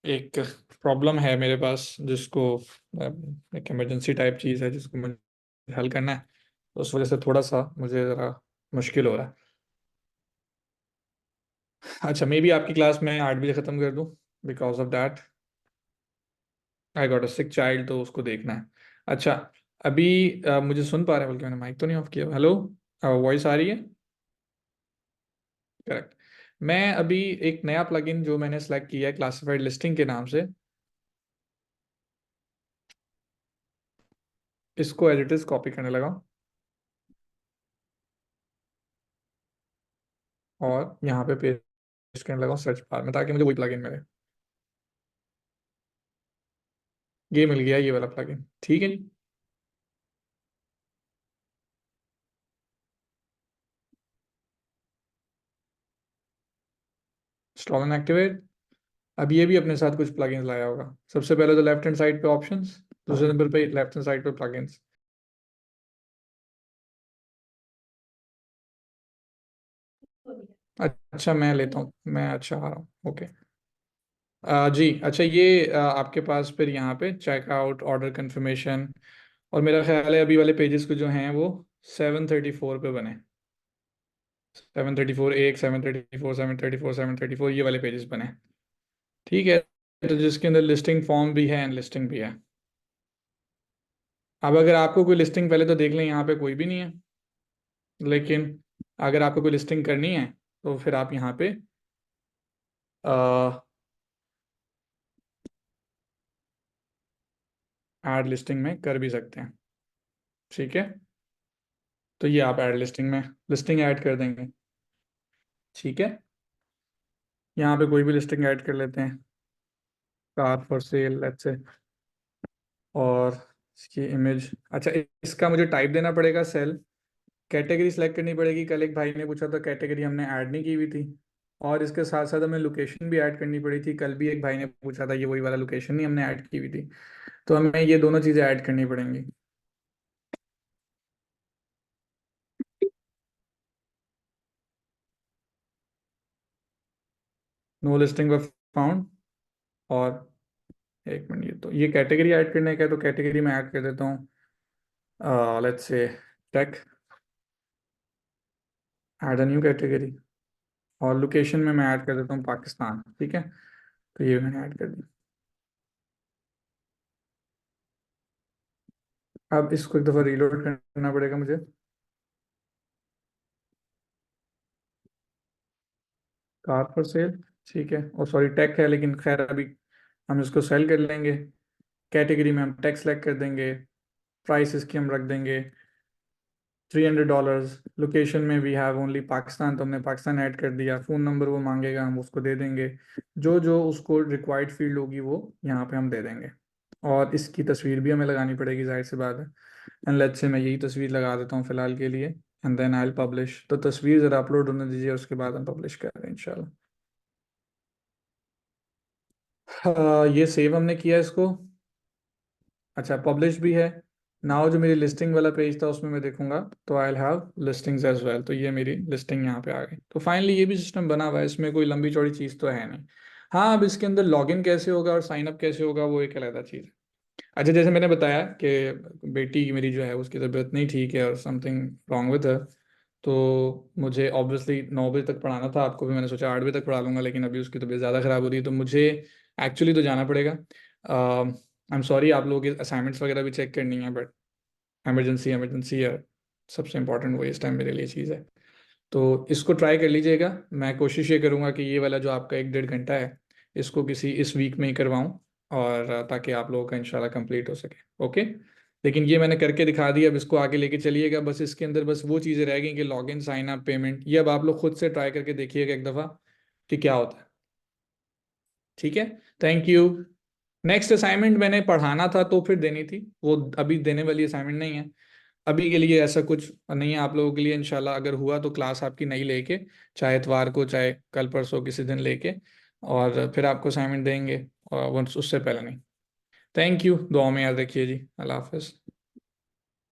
एक प्रॉब्लम है मेरे पास जिसको एक इमरजेंसी टाइप चीज़ है जिसको मुझे हल करना है। तो उस वजह से थोड़ा सा मुझे ज़रा मुश्किल हो रहा है। अच्छा, मे बी आपकी क्लास में 8 बजे ख़त्म कर दूँ, because of that I got a sick child, तो उसको देखना है। अच्छा, अभी मुझे सुन पा रहे हैं? बल्कि मैंने माइक तो नहीं ऑफ किया। हेलो, वॉइस आ रही है? करेक्ट। मैं अभी एक नया प्लगइन जो मैंने सेलेक्ट किया है क्लासिफाइड लिस्टिंग के नाम से, इसको एज इट इज़ कॉपी करने लगा हूँ और यहाँ पे पेस्ट करने लगा हूँ सर्च बार में, ताकि मुझे वही प्लगइन मिले। ये मिल गया, ये वाला प्लगइन, ठीक है जी। Install and activate. अब ये भी अपने साथ कुछ प्लगइन्स लाया होगा। सबसे पहले तो लेफ्ट हैंड साइड पे ऑप्शंस, दूसरे नंबर पे लेफ्ट हैंड साइड पे प्लगइन्स। अच्छा, मैं लेता हूँ, मैं अच्छा आ रहा हूँ, ओके। जी अच्छा, ये आपके पास फिर यहाँ पे चेकआउट, ऑर्डर कंफर्मेशन, और मेरा ख्याल है अभी वाले पेजेस को जो हैं वो 734 पे बने। 734 एक, 734, 734, 734, ये वाले पेजेस बने। ठीक है, तो जिसके अंदर लिस्टिंग फॉर्म भी है एंड लिस्टिंग भी है। अब अगर आपको कोई लिस्टिंग, पहले तो देख लें, यहाँ पे कोई भी नहीं है। लेकिन अगर आपको कोई लिस्टिंग करनी है तो फिर आप यहाँ पे ऐड लिस्टिंग में कर भी सकते हैं। ठीक है, तो ये आप ऐड लिस्टिंग में लिस्टिंग ऐड कर देंगे। ठीक है, यहाँ पे कोई भी लिस्टिंग ऐड कर लेते हैं, car for sale let's say. और इसकी इमेज, अच्छा, इसका मुझे टाइप देना पड़ेगा सेल। कैटेगरी सेलेक्ट करनी पड़ेगी। कल एक भाई ने पूछा था, कैटेगरी हमने ऐड नहीं की हुई थी। और इसके साथ साथ हमें लोकेशन भी ऐड करनी पड़ी थी। कल भी एक भाई ने पूछा था, ये वही वाला लोकेशन नहीं हमने ऐड की हुई थी। तो हमें ये दोनों चीज़ें ऐड करनी पड़ेंगी। No listing were found. और एक मिनट, ये कैटेगरी ऐड करने का है, तो कैटेगरी में ऐड कर देता हूँ, let's say take. Add a new category. और लोकेशन में मैं ऐड कर देता हूँ पाकिस्तान। ठीक है, तो ये मैंने ऐड कर दिया। अब इसको एक दफ़ा रीलोड करना पड़ेगा मुझे। कार फॉर सेल, ठीक है, और सॉरी टेक है, लेकिन खैर अभी हम इसको सेल कर लेंगे। कैटेगरी में हम टेक सेलेक्ट कर देंगे। प्राइस इसकी हम रख देंगे $300। लोकेशन में वी हैव ओनली पाकिस्तान, तो हमने पाकिस्तान ऐड कर दिया। फ़ोन नंबर वो मांगेगा, हम उसको दे देंगे। जो जो उसको रिक्वायर्ड फील्ड होगी वो यहाँ पे हम दे देंगे। और इसकी तस्वीर भी हमें लगानी पड़ेगी, जाहिर सी बात है। एंड लेट्स से मैं यही तस्वीर लगा देता हूँ फ़िलहाल के लिए। And then I will publish. तो तस्वीर ज़रा अपलोड होने दीजिए, उसके बाद हम पब्लिश कर रहे हैं इंशाल्लाह। ये सेव हमने किया इसको। अच्छा, पब्लिश भी है। नाउ जो मेरी लिस्टिंग वाला पेज था उसमें मैं देखूंगा, तो I will have listings as well. तो ये मेरी लिस्टिंग यहाँ पे आ गई। तो फाइनली ये भी सिस्टम बना हुआ है, इसमें कोई लंबी चौड़ी चीज़ तो है नहीं। हाँ, अब इसके अंदर लॉगिन कैसे होगा और साइन अप कैसे होगा वो एक अलग चीज़ है। अच्छा, जैसे मैंने बताया कि बेटी मेरी जो है उसकी तबीयत नहीं ठीक है और समथिंग रॉन्ग विद हर। तो मुझे ऑब्वियसली 9 बजे तक पढ़ाना था, आपको भी मैंने सोचा 8 बजे तक पढ़ा लूंगा, लेकिन अभी उसकी तबीयत ज़्यादा ख़राब हो रही है, तो मुझे एक्चुअली तो जाना पड़ेगा। आई एम सॉरी, आप लोगों की असाइनमेंट्स वगैरह भी चेक करनी है, बट इमरजेंसी इमरजेंसी है। सबसे इम्पोर्टेंट वो इस टाइम मेरे लिए चीज़ है। तो इसको ट्राई कर लीजिएगा। मैं कोशिश ये करूँगा कि ये वाला जो आपका 1 डेढ़ घंटा है, इसको किसी इस वीक में ही करवाऊँ, और ताकि आप लोगों का इंशाल्लाह कंप्लीट हो सके। ओके, लेकिन ये मैंने करके दिखा दिया। अब इसको आगे लेके चलिएगा। बस इसके अंदर बस वो चीज़ें रह गई कि लॉगिन, साइन अप, पेमेंट। ये अब आप लोग खुद से ट्राई करके देखिएगा एक दफ़ा कि क्या होता है। ठीक है, थैंक यू। नेक्स्ट असाइनमेंट मैंने पढ़ाना था तो फिर देनी थी, वो अभी देने वाली असाइनमेंट नहीं है। अभी के लिए ऐसा कुछ नहीं है आप लोगों के लिए। इंशाल्लाह अगर हुआ तो क्लास आपकी नई लेके, चाहे इतवार को चाहे कल परसों किसी दिन लेके, और फिर आपको असाइनमेंट देंगे। और उससे पहले नहीं। थैंक यू, दुआ में याद रखिए जी। अल्लाह हाफिज़।